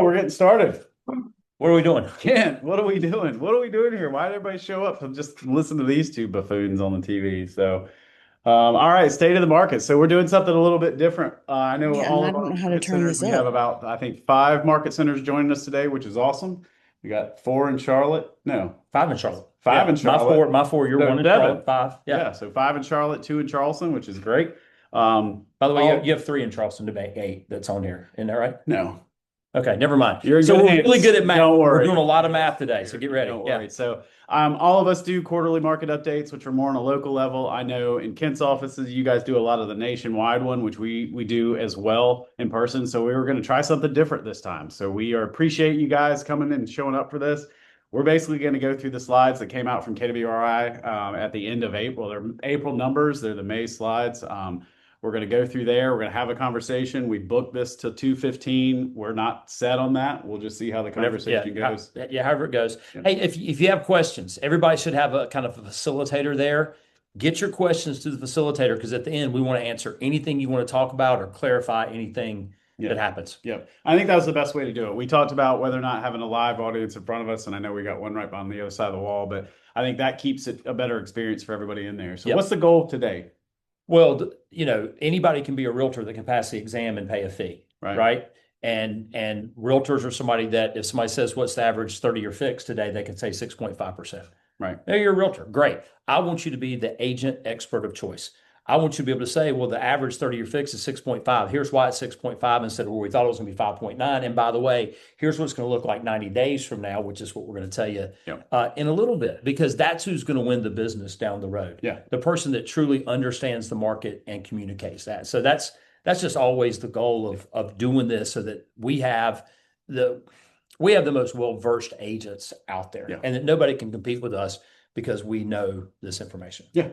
We're getting started. What are we doing? Kent, what are we doing? What are we doing here? Why did everybody show up to just listen to these two buffoons on the TV? All right, state of the market. So we're doing something a little bit different. I know Yeah, and all I of don't our know how to market turn centers, this we have up. about, I think, five market centers joining us today, which is awesome. We got four in Charlotte. No, Five in Charlotte. five Yeah, in my Charlotte. four, my four. You're So one in seven. Charlotte. Five. Yeah. Yeah, so five in Charlotte, two in Charleston, which is great. Um, By the way, you all have three in Charleston to make eight. That's on here. Isn't that right? no. Okay, never mind. You're in So good we're really hands. good at math. Don't We're worry. doing a lot of You're math today. So here. get ready. Don't Yeah. worry. All of us do quarterly market updates, which are more on a local level. I know in Kent's offices, you guys do a lot of the nationwide one, which we do as well in person. So we were going to try something different this time. So appreciate you guys coming and showing up for this. We're basically going to go through the slides that came out from KWRI at the end of April. They're April numbers. They're the May slides. We're going to go through there. We're going to have a conversation. We booked this to 2:15. We're not set on that. We'll just see how the Whatever. conversation goes. Yeah. However it goes. Yeah. Hey, if you have questions, everybody should have a kind of a facilitator there. Get your questions to the facilitator because at the end we want to answer anything you want to talk about or clarify anything Yeah. that happens. Yeah. I think that was the best way to do it. We talked about whether or not having a live audience in front of us, and I know we got one right on the other side of the wall, but I think that keeps it a better experience for everybody in there. So Yep. what's the goal today? Well, anybody can be a realtor that can pass the exam and pay a fee, Right. right? And realtors are somebody that if somebody says what's the average 30-year fix today, they can say 6.5%. Right. Now you're a realtor. Great. I want you to be the agent expert of choice. I want you to be able to say, well, the average 30-year fix is 6.5. Here's why it's 6.5 instead of where we thought it was going to be 5.9. And by the way, here's what it's going to look like 90 days from now, which is what we're going to tell you in a little bit, because that's who's going to win the business down the road. Yeah. The person that truly understands the market and communicates that. So that's just always the goal of doing this so that we have the most well-versed agents out there and that nobody can compete with us because we know this information. Yeah.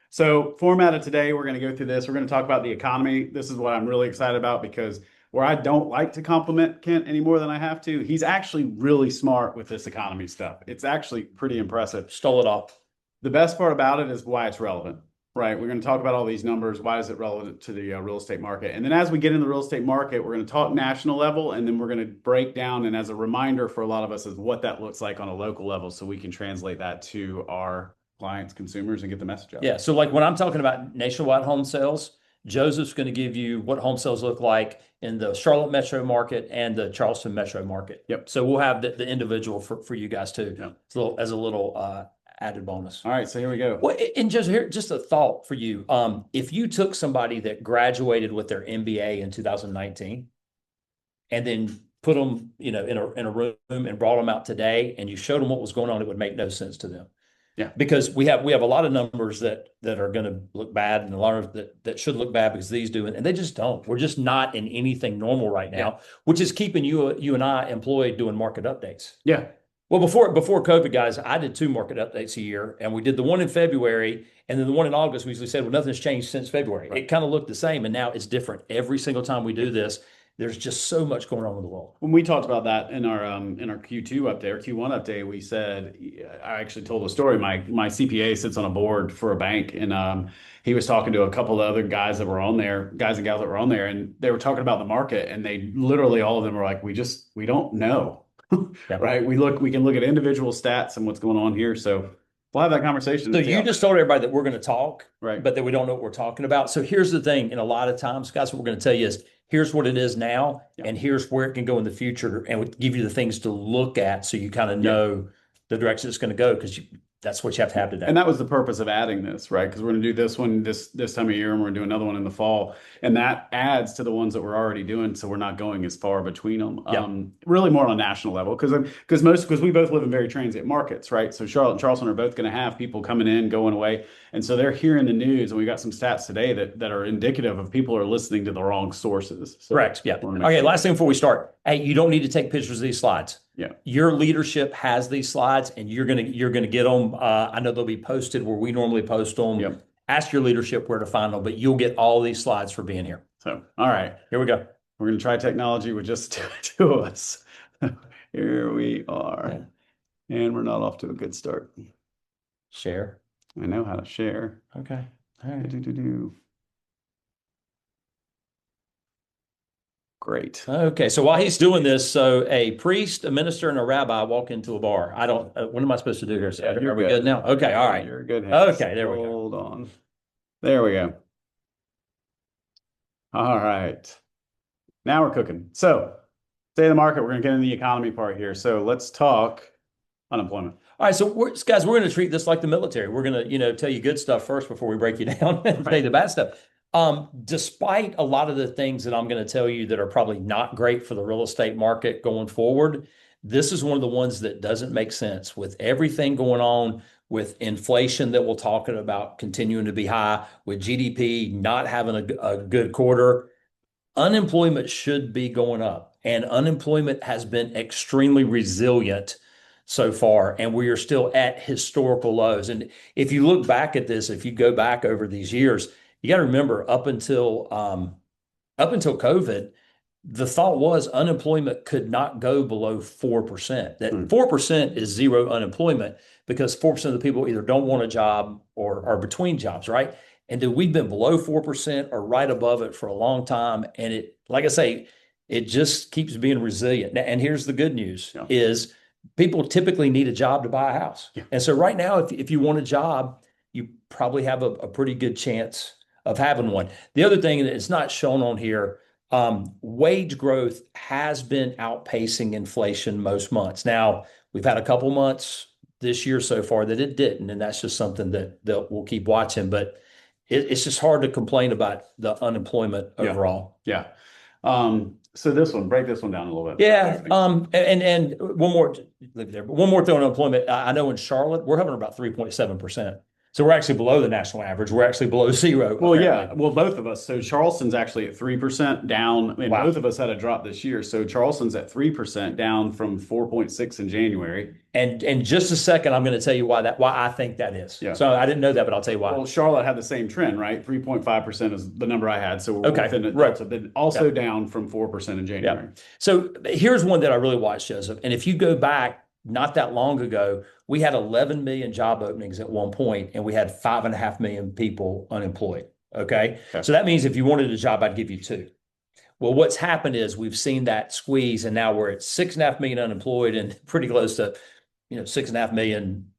So format of today, we're going to go through this. We're going to talk about the economy. This is what I'm really excited about because where I don't like to compliment Kent any more than I have to, he's actually really smart with this economy stuff. It's actually pretty impressive. Stole it off. The best part about it is why it's relevant, right? We're going to talk about all these numbers. Why is it relevant to the real estate market? And then as we get in the real estate market, we're going to talk national level, and then we're going to break down, and as a reminder for a lot of us, is what that looks like on a local level so we can translate that to our clients, consumers, and get the message out. Yeah. So like when I'm talking about nationwide home sales, Joseph's going to give you what home sales look like in the Charlotte metro market and the Charleston metro market. Yep. So we'll have the individual for you guys too. Yep. As a little added bonus. All right. So here we go. Well, and just here, just a thought for you. If you took somebody that graduated with their MBA in 2019 and then put them, in a room and brought them out today and you showed them what was going on, it would make no sense to them. Yeah. Because we have a lot of numbers that are going to look bad and a lot of that should look bad because these do, and they just don't. We're just not in anything normal right now, which is keeping you and I employed doing market updates. Yeah. Well, before COVID, guys, I did 2 market updates a year, and we did the one in February, and then the one in August. We usually said, well, nothing's changed since February. Right. It kind of looked the same, and now it's different. Every single time we do this, there's just so much going on in the world. When we talked about that in our Q2 update or Q1 update, we said I actually told a story. My CPA sits on a board for a bank, and he was talking to a couple of other guys that were on there, guys and gals that were on there, and they were talking about the market, and they literally all of them were like, we don't know. Right? We can look at individual stats and what's going on here. So we'll have that conversation. So you just told everybody that we're going to talk, right? But that we don't know what we're talking about. So here's the thing. And a lot of times, guys, what we're going to tell you is here's what it is now, and here's where it can go in the future, and we give you the things to look at so you kind of know the direction it's going to go because that's what you have to have today. And that was the purpose of adding this, right? Because we're going to do this one this time of year, and we're going to do another one in the fall, and that adds to the ones that we're already doing. So we're not going as far between them. Really more on a national level because we both live in very transient markets, right? So Charlotte and Charleston are both going to have people coming in, going away, and so they're hearing the news. And we got some stats today that are indicative of people are listening to the wrong sources. So correct. Yeah. Okay. Last thing before we start. Hey, you don't need to take pictures of these slides. Yeah. Your leadership has these slides, and you're gonna get them. I know they'll be posted where we normally post them. Yep. Ask your leadership where to find them, but you'll get all these slides for being here. So, all right, here we go. We're gonna try technology with just two of us. Here we are, and we're not off to a good start. Share. I know how to share. Okay. All right. Great. Okay, so while he's doing this, so a priest, a minister, and a rabbi walk into a bar. I don't, what am I supposed to do here? Yeah, you're Are we good. good now? Okay, all right. You're good hands. Okay, there we go. Hold on. There we go. All right. Now we're cooking. So, state of the market, we're going to get into the economy part here. So, let's talk unemployment. All right, so guys, we're going to treat this like the military. We're going to, tell you good stuff first before we break you down and tell you the bad stuff. Despite a lot of the things that I'm going to tell you that are probably not great for the real estate market going forward, this is one of the ones that doesn't make sense with everything going on with inflation that we're talking about continuing to be high, with GDP not having a good quarter. Unemployment should be going up, and unemployment has been extremely resilient so far, and we are still at historical lows. And if you look back at this, if you go back over these years, you got to remember up until COVID, the thought was unemployment could not go below 4%. That 4% is zero unemployment because 4% of the people either don't want a job or are between jobs, right? And then we've been below 4% or right above it for a long time. And it, like I say, it just keeps being resilient. And here's the good news is people typically need a job to buy a house. Yeah. And so right now, if you want a job, you probably have a pretty good chance of having one. The other thing that is not shown on here, wage growth has been outpacing inflation most months. Now, we've had a couple months this year so far that it didn't, and that's just something that we'll keep watching. But it's just hard to complain about the unemployment overall. Yeah. So break this one down a little bit. Yeah. And one more, leave it there. But one more thing on unemployment. I know in Charlotte, we're having about 3.7%. So we're actually below the national average. We're actually below zero. Well, apparently. Yeah. Well, both of us. So Charleston's actually at 3% down. I mean, both of us had a drop this year. So Charleston's at 3% down from 4.6 in January. And just a second, I'm going to tell you why I think that is. Yeah. So I didn't know that, but I'll tell you why. Well, Charlotte had the same trend, right? 3.5% is the number I had. So we're within it. Right. But also down from 4% in January. Yeah. So here's one that I really watched, Joseph. And if you go back not that long ago, we had 11 million job openings at one point, and we had 5.5 million people unemployed. Okay. So that means if you wanted a job, I'd give you two. Well, what's happened is we've seen that squeeze, and now we're at 6.5 million unemployed and pretty close to 6.5 million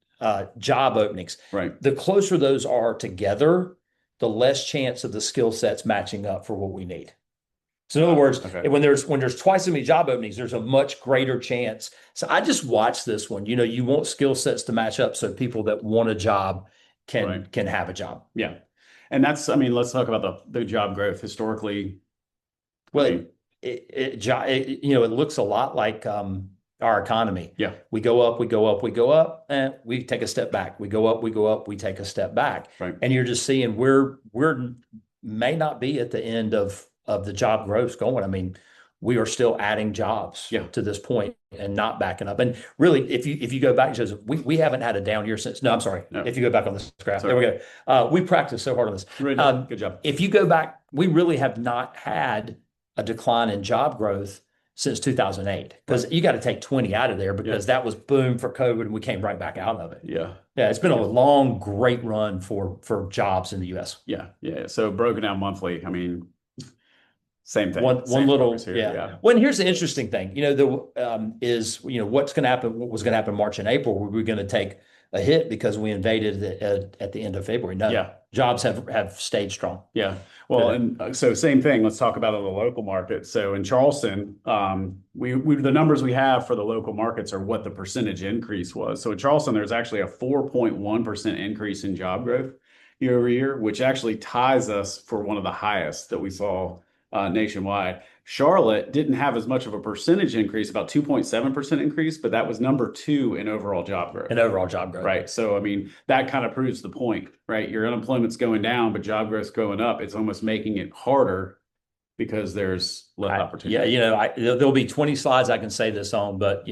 job openings. Right. The closer those are together, the less chance of the skill sets matching up for what we need. So in other words, when there's twice as many job openings, there's a much greater chance. So I just watched this one. You want skill sets to match up so people that want a job can have a job. Yeah. And let's talk about the job growth historically. Well, it looks a lot like our economy. Yeah. We go up, we go up, we go up, and we take a step back. We go up, we go up, we take a step back. Right. And you're just seeing we're may not be at the end of the job growth going. I mean, we are still adding jobs to this point and not backing up. And really, if you go back, Joseph, we haven't had a down year since. No, I'm sorry. No. If you go back on this graph, there we go. We practiced so hard on this. Good job. If you go back, we really have not had a decline in job growth since 2008, because you got to take 20 out of there because that was boom for COVID and we came right back out of it. Yeah. Yeah. It's been a long, great run for jobs in the U.S. Yeah. Yeah. So broken down monthly, I mean, same thing. One little, Well, and here's the interesting thing, what's going to happen, what was going to happen in March and April, were we going to take a hit because we invaded at the end of February? No, jobs have stayed strong. Yeah. Well, and so same thing. Let's talk about the local market. So in Charleston, the numbers we have for the local markets are what the percentage increase was. So in Charleston, there's actually a 4.1% increase in job growth year over year, which actually ties us for one of the highest that we saw nationwide. Charlotte didn't have as much of a percentage increase, about 2.7% increase, but that was number 2 in overall job growth. Right. So, I mean, that kind of proves the point, right? Your unemployment's going down, but job growth's going up. It's almost making it harder because there's less opportunity. Yeah, there'll be 20 slides I can say this on, but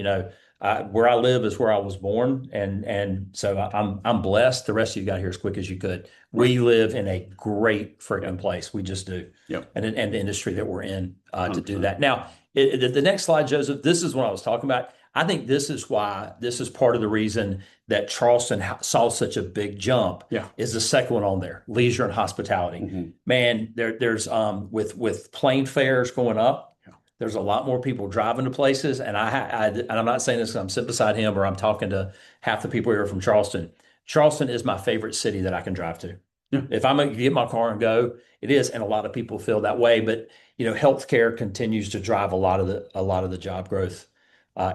where I live is where I was born, and so I'm blessed. The rest of you got here as quick as you could. We live in a great freaking place. We just do. Yep. And the industry that we're in to do that. Now, the next slide, Joseph, this is what I was talking about. I think this is part of the reason that Charleston saw such a big jump. Yeah. Is the second one on there, leisure and hospitality. Mm-hmm. Man, there's with plane fares going up. There's a lot more people driving to places, and and I'm not saying this 'cause I'm sitting beside him or I'm talking to half the people here from Charleston. Charleston is my favorite city that I can drive to. Yeah. If I'm gonna get my car and go, it is, and a lot of people feel that way. But healthcare continues to drive a lot of the job growth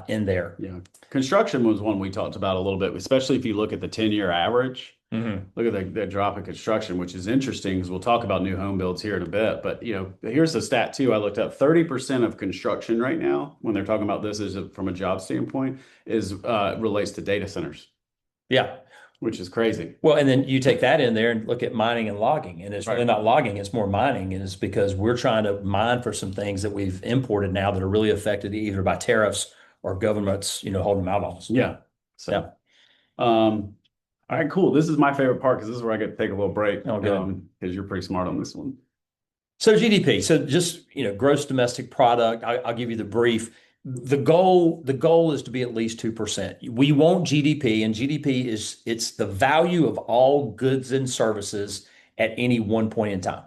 in there. Yeah. Construction was one we talked about a little bit, especially if you look at the 10-year average. Look at the drop in construction, which is interesting because we'll talk about new home builds here in a bit. But here's the stat too. I looked up 30% of construction right now, when they're talking about this from a job standpoint, is relates to data centers, Yeah. which is crazy. Well, and then you take that in there and look at mining and logging, and it's really Right. not logging, it's more mining, and it's because we're trying to mine for some things that we've imported now that are really affected either by tariffs or governments, holding them out on us. Yeah. So, Yeah. All right, cool. This is my favorite part because this is where I get to take a little break. Oh, good. Because you're pretty smart on this one. So GDP, so just gross domestic product. I'll give you the brief. The goal is to be at least 2%. We want GDP, and GDP it's the value of all goods and services at any one point in time.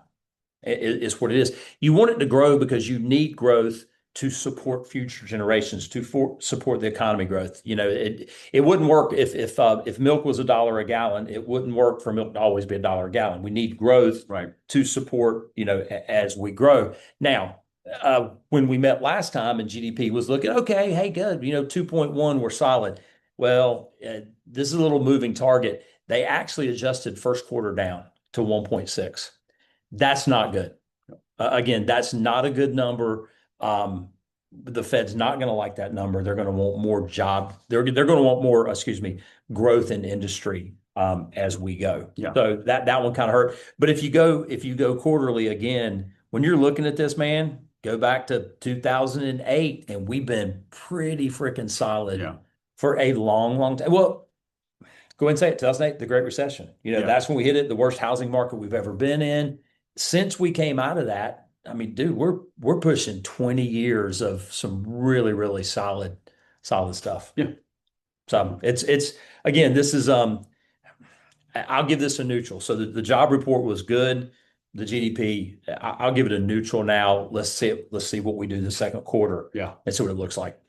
It's what it is. You want it to grow because you need growth to support future generations, to support the economy growth. It wouldn't work if milk was $1 a gallon. It wouldn't work for milk to always be $1 a gallon. We need growth Right. to support as we grow. Now, when we met last time and GDP was looking okay, hey, good, 2.1, we're solid. Well, this is a little moving target. They actually adjusted first quarter down to 1.6. That's not good. Again, that's not a good number. The Fed's not going to like that number. They're going to want more job. They're going to want more, growth in industry as we go. Yeah. So that one kind of hurt. But if you go quarterly again, when you're looking at this, man, go back to 2008, and we've been pretty freaking solid for a long, long time. Well, go ahead and say it. 2008, the Great Recession. That's when we hit it. The worst housing market we've ever been in. Since we came out of that, I mean, dude, we're pushing 20 years of some really, really solid stuff. Yeah. So it's again, this is I'll give this a neutral. So the job report was good. The GDP, I'll give it a neutral now. Let's see what we do the second quarter. Yeah. And see what it looks like.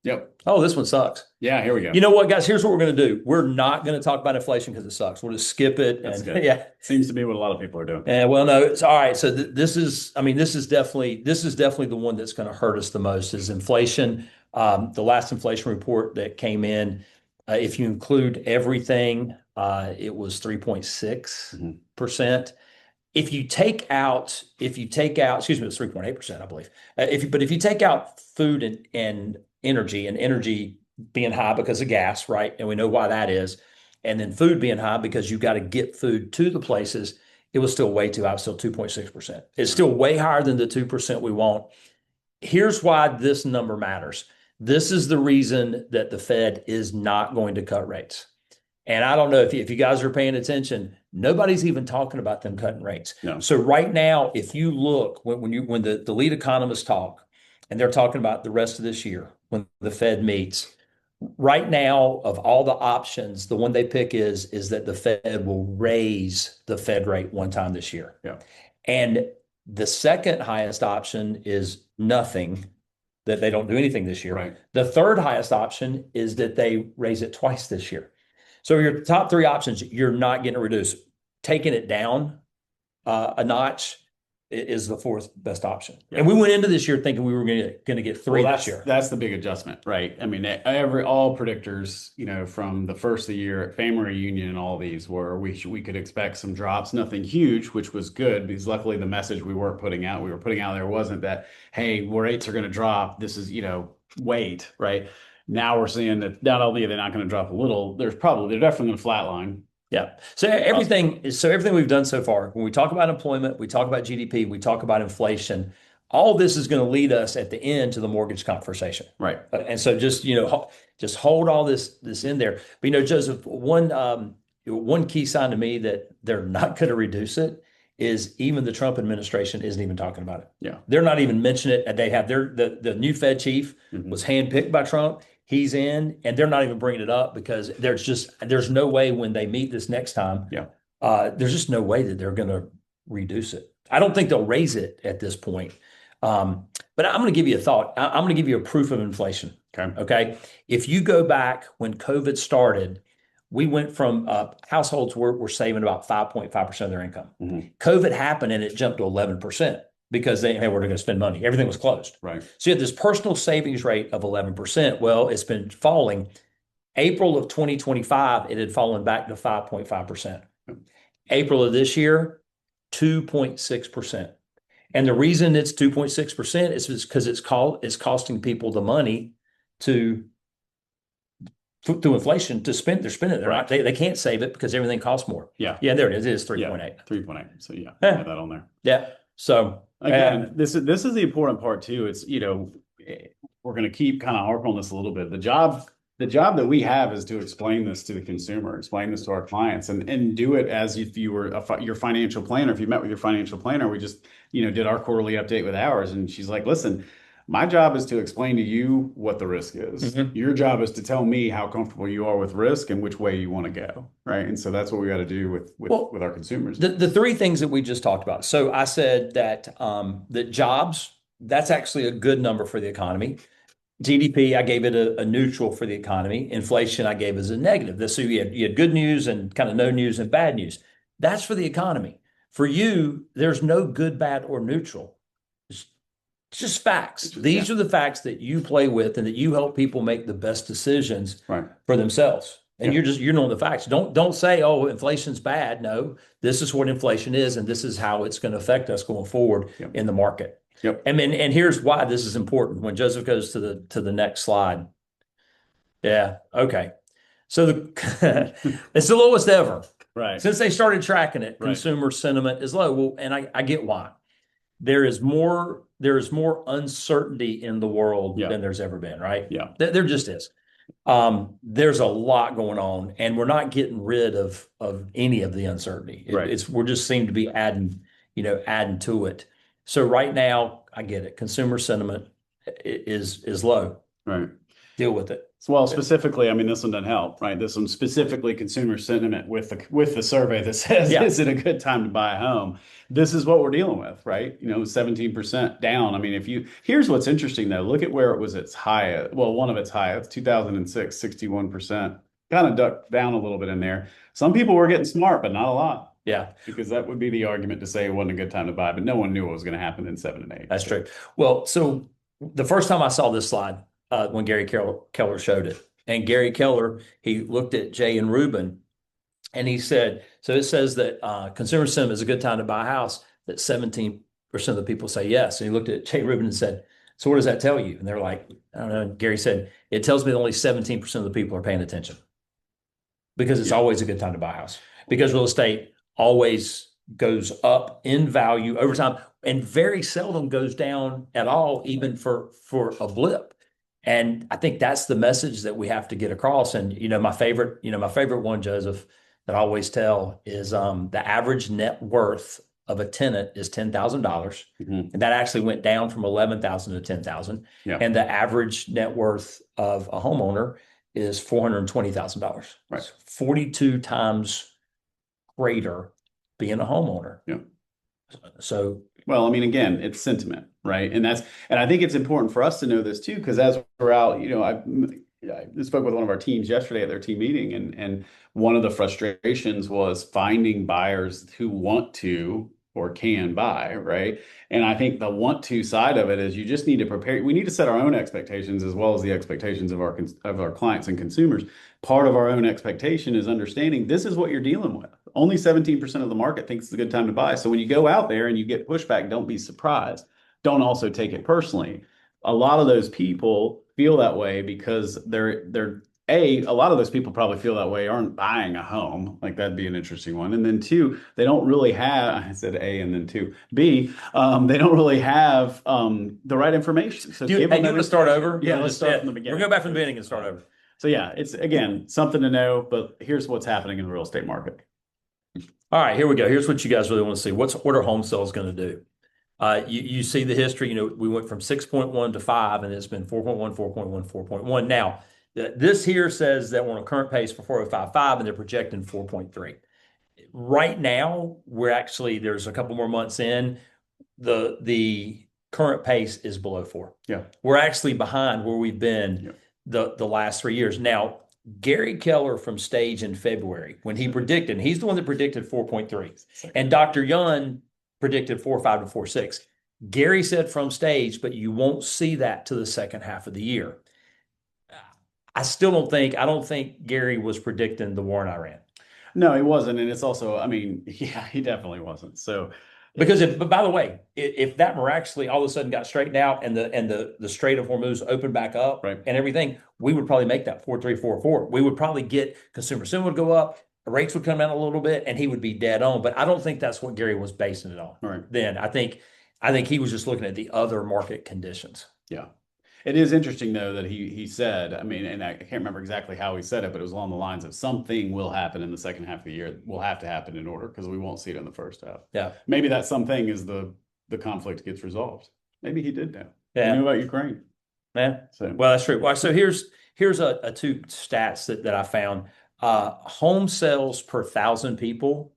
Yep. Oh, this one sucks. Yeah, here we go. You know what, guys? Here's what we're going to do. We're not going to talk about inflation because it sucks. We'll just skip it. That's and good. Yeah, seems to be what a lot of people are doing. well, no, it's all right. So this is definitely the one that's going to hurt us the most is inflation. The last inflation report that came in, if you include everything, it was 3.6%. If you take out, excuse me, it's 3.8%, I believe. If you take out food and energy being high because of gas, right? And we know why that is. And then food being high because you got to get food to the places, it was still way too high, still 2.6%. It's still way higher than the 2% we want. Here's why this number matters. This is the reason that the Fed is not going to cut rates. And I don't know if you guys are paying attention, nobody's even talking about them cutting rates. No. So right now, if you look, when the lead economists talk, and they're talking about the rest of this year, when the Fed meets, right now, of all the options, the one they pick is that the Fed will raise the Fed rate one time this year. Yeah. And the second highest option is nothing, that they don't do anything this year. Right. The third highest option is that they raise it twice this year. So your top three options, you're not getting it reduced. Taking it down a notch is the fourth best option. Yeah. And we went into this year thinking we were going to get three this year. That's the big adjustment, right? I mean, all predictors, from the first of the year at family reunion and all these were we could expect some drops, nothing huge, which was good because luckily the message we were putting out there wasn't that, hey, rates are going to drop. This is, wait, right? Now we're seeing that not only are they not going to drop a little, they're definitely going to flatline. Yeah. So everything we've done so far, when we talk about employment, we talk about GDP, we talk about inflation, all this is going to lead us at the end to the mortgage conversation. Right. And so just hold all this in there. But Joseph, one key sign to me that they're not going to reduce it is even the Trump administration isn't even talking about it. Yeah. They're not even mentioning it. They have the new Fed chief was handpicked by Trump. He's in, and they're not even bringing it up because there's no way when they meet this next time. Yeah. There's just no way that they're going to reduce it. I don't think they'll raise it at this point. But I'm going to give you a thought. I'm going to give you a proof of inflation. Okay. Okay. If you go back when COVID started, we went from households were saving about 5.5% of their income. COVID happened and it jumped to 11% because hey, we're going to spend money. Everything was closed. Right. So you had this personal savings rate of 11%. Well, it's been falling. April of 2025, it had fallen back to 5.5%. April of this year, 2.6%. And the reason it's 2.6% is because it's costing people the money to through inflation to spend. They're spending it. Right. They can't save it because everything costs more. Yeah. Yeah, there it is. It is 3.8. 3.8. So yeah, Yeah. have that on there. Yeah. So again, this is the important part too. It's, we're going to keep kind of harping on this a little bit. The job that we have is to explain this to the consumer, explain this to our clients, and do it as if you were your financial planner. If you met with your financial planner, we just, did our quarterly update with ours. And she's like, listen, my job is to explain to you what the risk is. Your job is to tell me how comfortable you are with risk and which way you want to go. Right. And so that's what we got to do with our consumers. The three things that we just talked about. So I said that that jobs, that's actually a good number for the economy. GDP, I gave it a neutral for the economy. Inflation, I gave as a negative. So you had good news and kind of no news and bad news. That's for the economy. For you, there's no good, bad, or neutral. It's just facts. These are the facts that you play with and that you help people make the best decisions for themselves. And you're knowing the facts. Don't say, oh, inflation's bad. No, this is what inflation is, and this is how it's going to affect us going forward in the market. Yep. And here's why this is important. When Joseph goes to the next slide. Yeah. Okay. So it's the lowest ever. Right. Since they started tracking it, consumer sentiment is low. Well, and I get why. There is more uncertainty in the world than there's ever been, right? Yeah. There just is. There's a lot going on, and we're not getting rid of any of the uncertainty. We're just seem to be adding to it. So right now, I get it. Consumer sentiment is low. Right. Deal with it. Well, specifically, I mean, this one doesn't help, right? This one specifically consumer sentiment with the survey that says, is it a good time to buy a home? This is what we're dealing with, right? 17% down. I mean, here's what's interesting though, look at where it was its high. Well, one of its highest, 2006, 61%, kind of ducked down a little bit in there. Some people were getting smart, but not a lot. Yeah. Because that would be the argument to say it wasn't a good time to buy, but no one knew what was going to happen in 7 and 8. That's true. Well, so the first time I saw this slide, when Gary Keller showed it, and Gary Keller, he looked at Jay and Reuben, and he said, so it says that consumer sentiment is a good time to buy a house, that 17% of the people say yes. And he looked at Jay and Reuben and said, so what does that tell you? And they're like, I don't know. Gary said, it tells me that only 17% of the people are paying attention, because it's always a good time to buy a house, because real estate always goes up in value over time and very seldom goes down at all, even for a blip. And I think that's the message that we have to get across. And my favorite one, Joseph, that I always tell is the average net worth of a tenant is $10,000, and that actually went down from 11,000 to 10,000. And the average net worth of a homeowner is $420,000. Right, 42 times greater being a homeowner. Yeah. So, well, I mean, again, it's sentiment, right? And I think it's important for us to know this too, because as we're out, I spoke with one of our teams yesterday at their team meeting, and one of the frustrations was finding buyers who want to or can buy, right? And I think the want to side of it is you just need to prepare. We need to set our own expectations as well as the expectations of our clients and consumers. Part of our own expectation is understanding this is what you're dealing with. Only 17% of the market thinks it's a good time to buy. So when you go out there and you get pushback, don't be surprised. Don't also take it personally. A lot of those people feel that way because a lot of those people probably feel that way, aren't buying a home. Like that'd be an interesting one. And then two, they don't really have, I said A and then two, B, they don't really have the right information. So you want to start over? Yeah, let's start from the beginning. We'll go back from the beginning and start over. So yeah, it's again, something to know, but here's what's happening in the real estate market. All right, here we go. Here's what you guys really want to see. What are home sales going to do? You see the history, we went from 6.1 to 5, and it's been 4.1, 4.1, 4.1. Now, this here says that we're on a current pace for 4.055, and they're projecting 4.3. Right now, there's a couple more months in. The current pace is below 4. Yeah. We're actually behind where we've been Yeah. the last 3 years. Now, Gary Keller from Stage in February, when he predicted, he's the one that predicted 4.3, and Dr. Young predicted 4.5 to 4.6. Gary said from Stage, but you won't see that to the second half of the year. I don't think Gary was predicting the war in Iran. No, he wasn't. And it's also, I mean, yeah, he definitely wasn't. So, Because but by the way, if that miraculously all of a sudden got straightened out and the Strait of Hormuz opened back up right. and everything, we would probably make that 4.344. We would probably get consumer sentiment would go up, rates would come down a little bit, and he would be dead on. But I don't think that's what Gary was basing it on. Right. Then I think he was just looking at the other market conditions. Yeah. It is interesting though that he said, I mean, and I can't remember exactly how he said it, but it was along the lines of something will happen in the second half of the year. Will have to happen in order because we won't see it in the first half. Yeah. Maybe that something is the conflict gets resolved. Maybe he did know. Yeah. He knew about Ukraine. Yeah. So well, that's true. Well, so here's a two stats that I found. Home sales per 1,000 people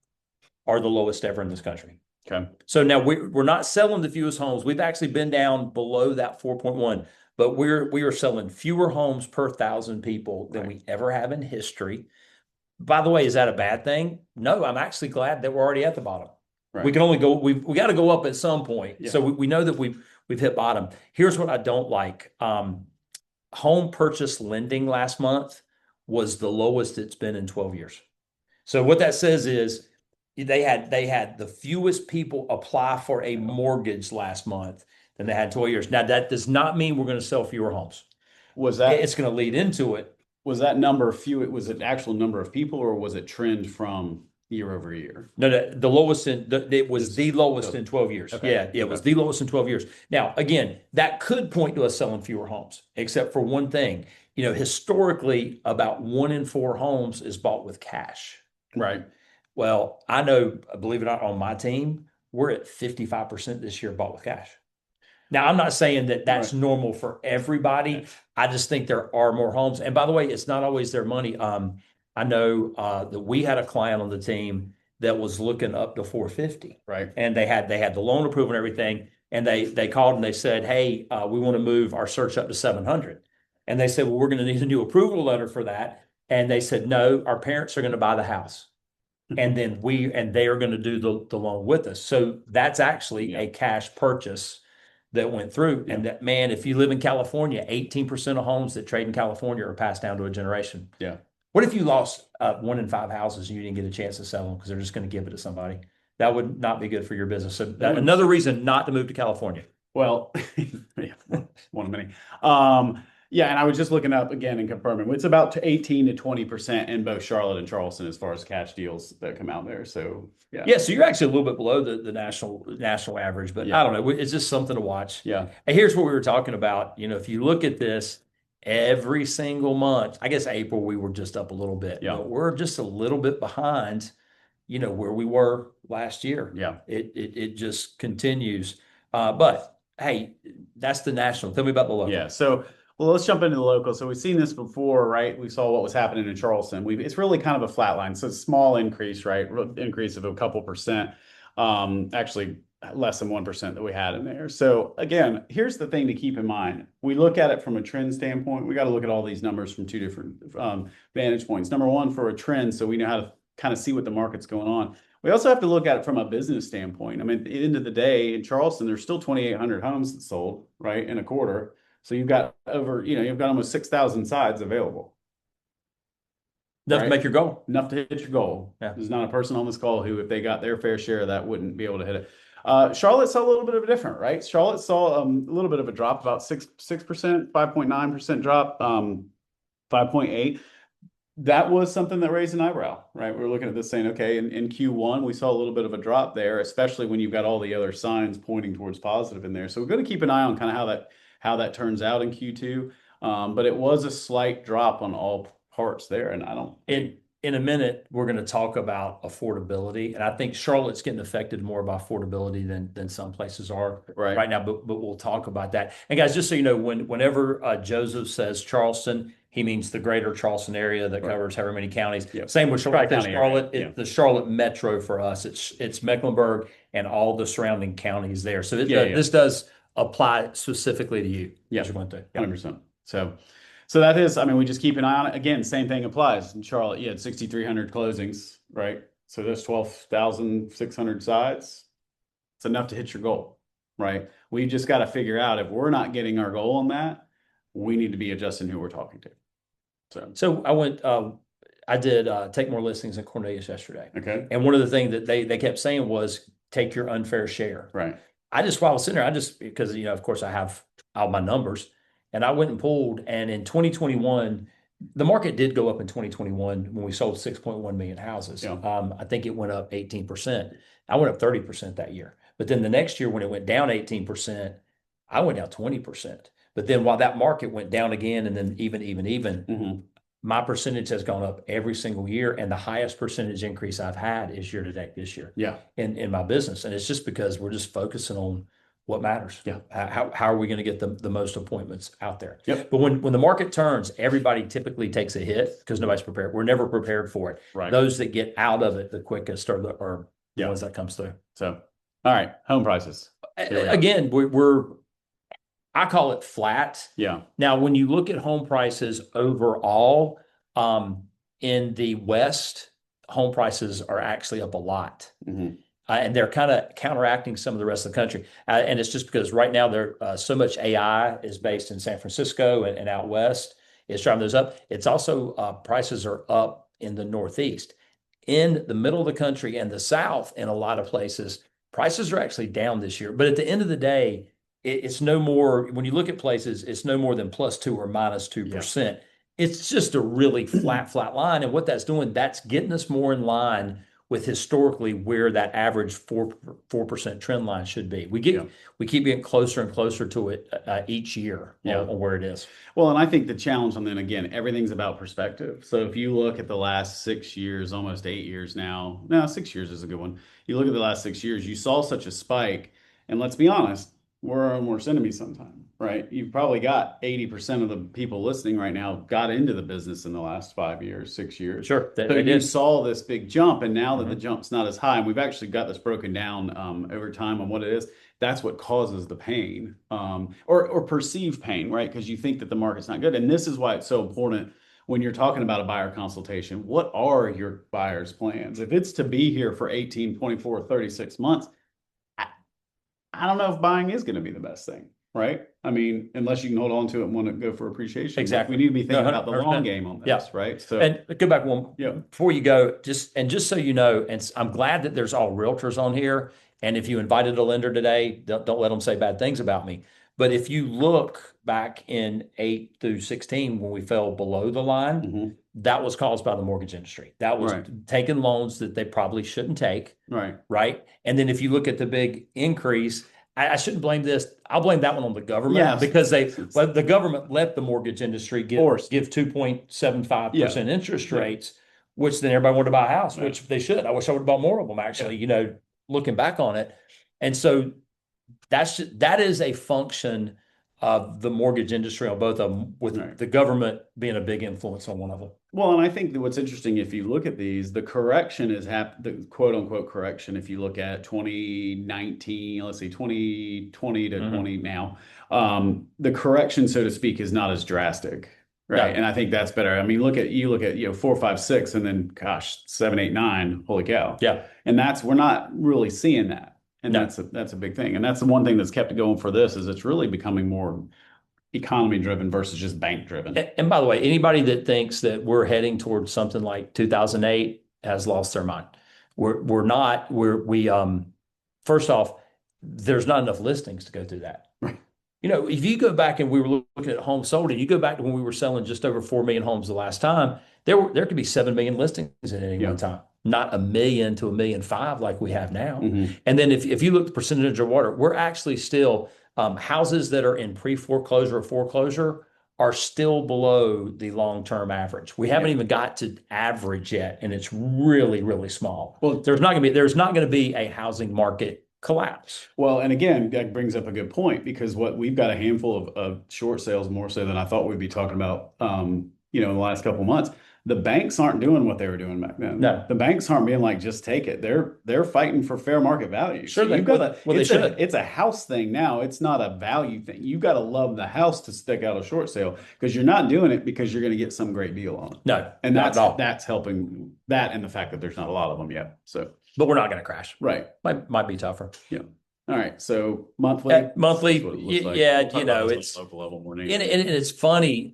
are the lowest ever in this country. okay. So now we're not selling the fewest homes. We've actually been down below that 4.1, but we are selling fewer homes per 1,000 people than we ever have in history. By the way, is that a bad thing? No, I'm actually glad that we're already at the bottom. Right. We can only go. We got to go up at some point. Yeah. So we know that we've hit bottom. Here's what I don't like. Home purchase lending last month was the lowest it's been in 12 years. So what that says is they had the fewest people apply for a mortgage last month than they had in 12 years. Now that does not mean we're going to sell fewer homes. Was that It's going to lead into it. Was that number few? Was it actual number of people or was it trend from year over year? No, the lowest it was the lowest in 12 years. Okay. Yeah, it was the lowest in 12 years. Now, again, that could point to us selling fewer homes, except for one thing. Historically, about 1 in 4 homes is bought with cash. Right. Well, I know, believe it or not, on my team, we're at 55% this year bought with cash. Now, I'm not saying that that's normal for everybody. I just think there are more homes. And by the way, it's not always their money. I know that we had a client on the team that was looking up to 450. Right. And they had the loan approval and everything. And they called and they said, hey, we want to move our search up to 700. And they said, well, we're going to need a new approval letter for that. And they said, no, our parents are going to buy the house. And then they are going to do the loan with us. So that's actually a cash purchase that went through. And that, man, if you live in California, 18% of homes that trade in California are passed down to a generation. Yeah. What if you lost 1 in 5 houses and you didn't get a chance to sell them because they're just going to give it to somebody? That would not be good for your business. So another reason not to move to California. Well, yeah, one of many. Yeah, and I was just looking up again and confirming. It's about 18 to 20% in both Charlotte and Charleston as far as cash deals that come out there. So yeah. Yeah, so you're actually a little bit below the national average, but I don't know. It's just something to watch. Yeah. And here's what we were talking about. If you look at this every single month, I guess April we were just up a little bit. Yeah. But we're just a little bit behind, where we were last year. Yeah. It just continues. But hey, that's the national. Tell me about the local. Yeah. So well, let's jump into the local. So we've seen this before, right? We saw what was happening in Charleston. It's really kind of a flat line. So it's a small increase, right? Increase of a couple percent. Actually less than 1% that we had in there. So again, here's the thing to keep in mind. We look at it from a trend standpoint. We got to look at all these numbers from two different vantage points. Number one, for a trend, so we know how to kind of see what the market's going on. We also have to look at it from a business standpoint. I mean, at the end of the day, in Charleston, there's still 2,800 homes that sold, right, in a quarter. So you've got you've got almost 6,000 sides available. Enough to make your goal. Enough to hit your goal. Yeah. There's not a person on this call who, if they got their fair share of that, wouldn't be able to hit it. Charlotte saw a little bit of a different, right? Charlotte saw a little bit of a drop, about 6%, 5.9% drop, 5.8. That was something that raised an eyebrow, right? We're looking at this saying, okay, in Q1, we saw a little bit of a drop there, especially when you've got all the other signs pointing towards positive in there. So we're going to keep an eye on kind of how that turns out in Q2. But it was a slight drop on all parts there. And I don't. In a minute, we're going to talk about affordability. And I think Charlotte's getting affected more by affordability than some places are right now. But we'll talk about that. And guys, just so you know, whenever Joseph says Charleston, he means the greater Charleston area that covers however many counties. Yep. Same with Charlotte. The Charlotte metro for us. It's Mecklenburg and all the surrounding counties there. So this does apply specifically to you Yeah, as you're going through. Yeah. 100%. So that is, I mean, we just keep an eye on it. Again, same thing applies. In Charlotte, you had 6,300 closings, right? So there's 12,600 sides. It's enough to hit your goal, right? We just got to figure out if we're not getting our goal on that, we need to be adjusting who we're talking to. So I did take more listings in Cornelius yesterday. Okay. And one of the things that they kept saying was take your unfair share. Right. While I was sitting there, because, of course I have all my numbers, and I went and pulled, and in 2021, the market did go up in 2021 when we sold 6.1 million houses. Yeah. I think it went up 18%. I went up 30% that year. But then the next year when it went down 18%, I went down 20%. But then while that market went down again, and then even, my percentage has gone up every single year. And the highest percentage increase I've had is year to date this year. Yeah. In my business. And it's just because we're just focusing on what matters. Yeah. How are we going to get the most appointments out there? Yep. But when the market turns, everybody typically takes a hit because nobody's prepared. We're never prepared for it. Right. Those that get out of it the quickest are the ones that comes through. So, all right, home prices. Again, I call it flat. Yeah. Now, when you look at home prices overall, in the West, home prices are actually up a lot. And they're kind of counteracting some of the rest of the country. And it's just because right now so much AI is based in San Francisco and out West. It's driving those up. It's also prices are up in the Northeast. In the middle of the country and the South, in a lot of places, prices are actually down this year. But at the end of the day, it's no more, when you look at places, it's no more than +2 or -2%. Yeah. It's just a really flat line. And what that's doing, that's getting us more in line with historically where that average 4% trend line should be. We keep getting closer and closer to it each year on where it is. Well, and I think the challenge on then again, everything's about perspective. So if you look at the last 6 years, almost 8 years now, no, 6 years is a good one. You look at the last 6 years, you saw such a spike, and let's be honest, we're our own worst enemy sometime, right? You've probably got 80% of the people listening right now got into the business in the last 5 years, 6 years. Sure. So you saw this big jump, and now that the jump's not as high, and we've actually got this broken down over time on what it is, that's what causes the pain or perceived pain, right? Because you think that the market's not good. And this is why it's so important when you're talking about a buyer consultation. What are your buyer's plans? If it's to be here for 18, 24, 36 months, I don't know if buying is going to be the best thing, right? I mean, unless you can hold on to it and want to go for appreciation. Exactly. We need to be thinking about the long game on this, right? So, and go back one before you go, just so you know, and I'm glad that there's all realtors on here. And if you invited a lender today, don't let them say bad things about me. But if you look back in 8 through 16, when we fell below the line, that was caused by the mortgage industry. That was taking loans that they probably shouldn't take. Right. And then if you look at the big increase, I shouldn't blame this. I'll blame that one on the government because the government let the mortgage industry give 2.75% interest rates, which then everybody wanted to buy a house, which they should. I wish I would have bought more of them, actually, looking back on it. And so that is a function of the mortgage industry on both of them, with the government being a big influence on one of them. Well, and I think that what's interesting, if you look at these, the correction is the quote unquote correction. If you look at 2019, let's see, 2020 to 20 now, the correction, so to speak, is not as drastic. Right. And I think that's better. I mean, you look at 4, 5, 6, and then 7, 8, 9. Holy cow. Yeah. And we're not really seeing that. And that's a big thing. And that's the one thing that's kept it going for this, is it's really becoming more economy driven versus just bank driven. And by the way, anybody that thinks that we're heading towards something like 2008 has lost their mind. We're not. First off, there's not enough listings to go through that. Right. If you go back and we were looking at homes sold, and you go back to when we were selling just over 4 million homes the last time, there could be 7 million listings at any one time. Not 1 million to 1.5 million like we have now. And then if you look at the percentage of water, we're actually still houses that are in pre-foreclosure or foreclosure are still below the long-term average. We haven't even got to average yet, and it's really, really small. Well, there's not going to be a housing market collapse. Well, and again, that brings up a good point, because we've got a handful of short sales, more so than I thought we'd be talking about, in the last couple of months. the banks aren't doing what they were doing back then. No. The banks aren't being like, just take it. They're fighting for fair market value. So Sure, you've got to, well, they should. it's a house thing now. It's not a value thing. You've got to love the house to stick out a short sale because you're not doing it because you're going to get some great deal on it. No, And not at all. that's helping that and the fact that there's not a lot of them yet. So, But we're not going to crash. right. Might be tougher. Yeah. All right. So monthly, Monthly, that's what it looks like. yeah, We'll talk about this on local level more and it's funny.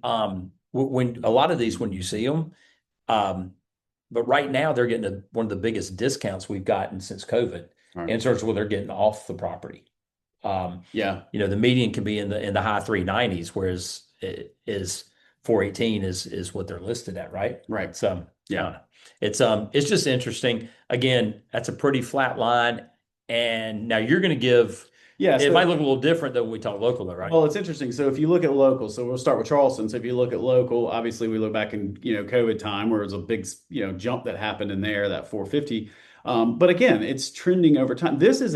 When a lot of these, when you see them, but right now they're getting one of the biggest discounts we've gotten since COVID Right. in terms of what they're getting off the property. Yeah. The median can be in the high 390s, whereas it is 418 is what they're listed at, right? Right. So Yeah. it's just interesting. Again, that's a pretty flat line. And now you're going to give, Yeah. it might look a little different than when we talk local though, right? Well, it's interesting. So if you look at local, so we'll start with Charleston. So if you look at local, obviously we look back in, COVID time where it was a big, jump that happened in there, that 450. But again, it's trending over time. This is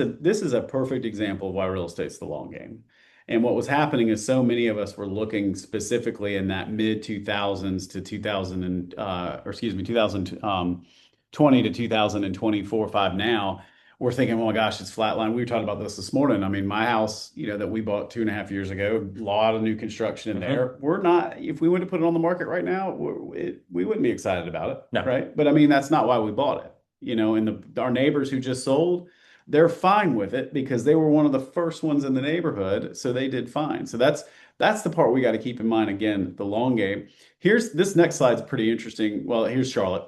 a perfect example of why real estate's the long game. And what was happening is so many of us were looking specifically in that mid 2000s to 2000 and, or excuse me, 2020 to 2024, 5 now. We're thinking, oh my gosh, it's flatline. We were talking about this morning. I mean, my house, that we bought 2.5 years ago, a lot of new construction in there. We're not, if we went to put it on the market right now, we wouldn't be excited about it. No. Right. But I mean, that's not why we bought it. And our neighbors who just sold, they're fine with it because they were one of the first ones in the neighborhood. So they did fine. So that's the part we got to keep in mind. Again, the long game. Here's this next slide's pretty interesting. Well, here's Charlotte.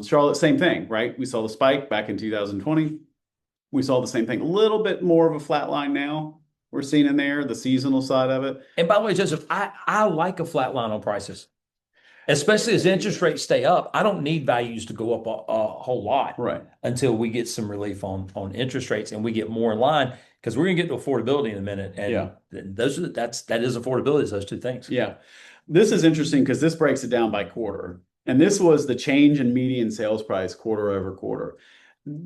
Charlotte, same thing, right? We saw the spike back in 2020. We saw the same thing, a little bit more of a flat line now we're seeing in there, the seasonal side of it. And by the way, Joseph, I like a flat line on prices, especially as interest rates stay up. I don't need values to go up a whole lot Right. until we get some relief on interest rates and we get more in line because we're going to get to affordability in a minute. And Yeah. that is affordability, is those two things. Yeah. This is interesting because this breaks it down by quarter. And this was the change in median sales price quarter over quarter.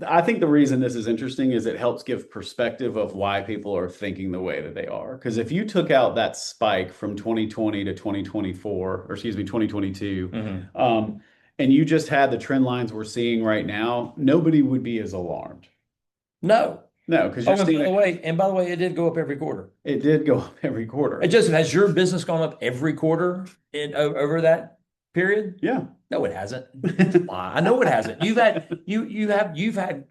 I think the reason this is interesting is it helps give perspective of why people are thinking the way that they are. Because if you took out that spike from 2020 to 2024, or excuse me, 2022, and you just had the trend lines we're seeing right now, nobody would be as alarmed. No, because by the way, it did go up every quarter. It did go up every quarter. And Joseph, has your business gone up every quarter over that period? Yeah. No, it hasn't. I know it hasn't. You've had.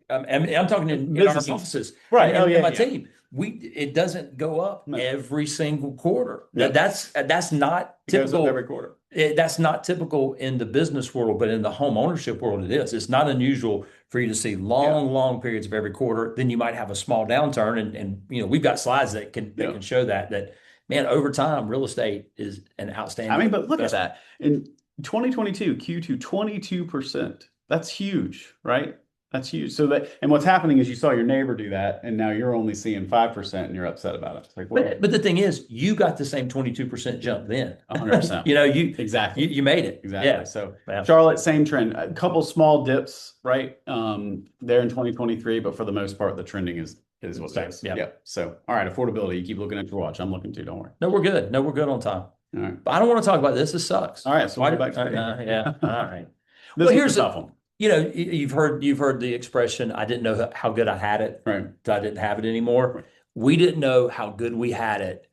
I'm talking in our offices, right? And my team. It doesn't go up every single quarter. Yeah. That's not typical. It goes up every quarter. That's not typical in the business world, but in the home ownership world, it is. It's not unusual for you to see long periods of every quarter. Then you might have a small downturn, and we've got slides that can show that. Man, over time, real estate is an outstanding. I mean, but look at that. In 2022, Q2, 22%. That's huge, right? That's huge. And what's happening is you saw your neighbor do that, and now you're only seeing 5% and you're upset about it. It's like, but the thing is, you got the same 22% jump then. 100%. Exactly. You made it. Exactly. Yeah. So Charlotte, same trend. A couple small dips, right? There in 2023, but for the most part, the trending is what it is. Yeah. So, all right, affordability. You keep looking at your watch. I'm looking too. Don't worry. No, we're good. No, we're good on time. All right. But I don't want to talk about this. This sucks. All right. So we'll go back to yeah. All right. Well, here's a tough one. You've heard the expression, I didn't know how good I had it. Right. I didn't have it anymore. Right. We didn't know how good we had it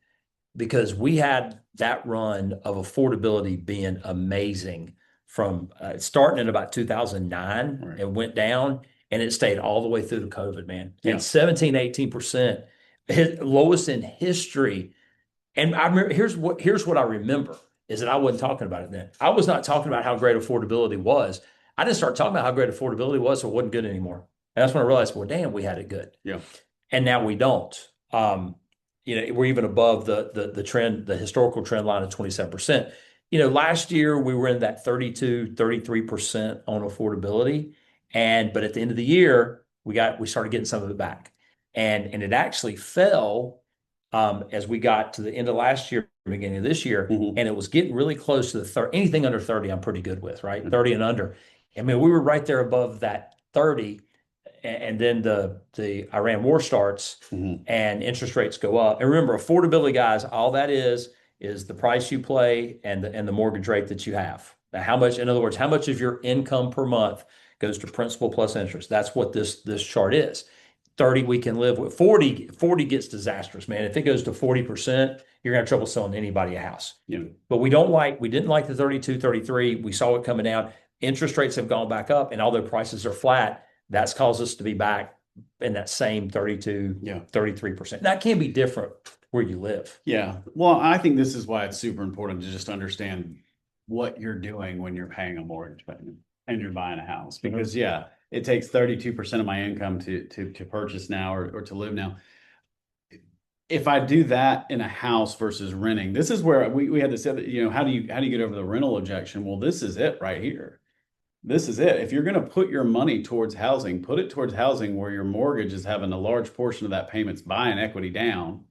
because we had that run of affordability being amazing from starting in about 2009 Right. and went down, and it stayed all the way through the COVID, man. Yeah. And 17, 18%, lowest in history. And I remember, here's what I remember is that I wasn't talking about it then. I was not talking about how great affordability was. I didn't start talking about how great affordability was, so it wasn't good anymore. And that's when I realized, well, damn, we had it good. Yeah. And now we don't. We're even above the trend, the historical trend line of 27%. Last year we were in that 32, 33% on affordability. But at the end of the year, we started getting some of it back. And it actually fell as we got to the end of last year, beginning of this year, and it was getting really close to the 30. Anything under 30, I'm pretty good with, right? 30 and under. I mean, we were right there above that 30, and then the Iran war starts, and interest rates go up. And remember, affordability, guys, all that is the price you pay and the mortgage rate that you have. Now, how much, in other words, how much of your income per month goes to principal plus interest? That's what this chart is. 30 we can live with. 40 gets disastrous, man. If it goes to 40%, you're gonna have trouble selling anybody a house. Yeah. But we didn't like the 32, 33. We saw it coming down. Interest rates have gone back up, and although prices are flat, that's caused us to be back in that same 32, Yeah. 33%. That can be different where you live. Yeah. Well, I think this is why it's super important to just understand what you're doing when you're paying a mortgage payment and you're buying a house. Because yeah, it takes 32% of my income to purchase now or to live now. If I do that in a house versus renting, this is where we had to say that, how do you get over the rental objection? Well, this is it right here. This is it. If you're going to put your money towards housing, put it towards housing where your mortgage is having a large portion of that payment's buying equity down,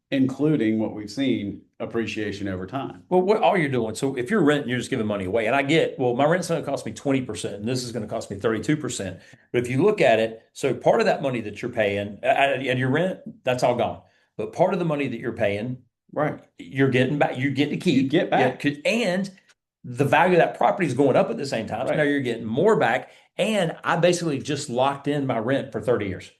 including what we've seen, appreciation over time. Well, what all you're doing, so if you're renting, you're just giving money away. And I get, well, my rent's going to cost me 20%, and this is going to cost me 32%. But if you look at it, so part of that money that you're paying and your rent, that's all gone. But part of the money that you're paying, Right. you're getting back, you get to keep. You get back. Yeah, and the value of that property is going up at the same time. So Right. now you're getting more back. And I basically just locked in my rent for 30 years.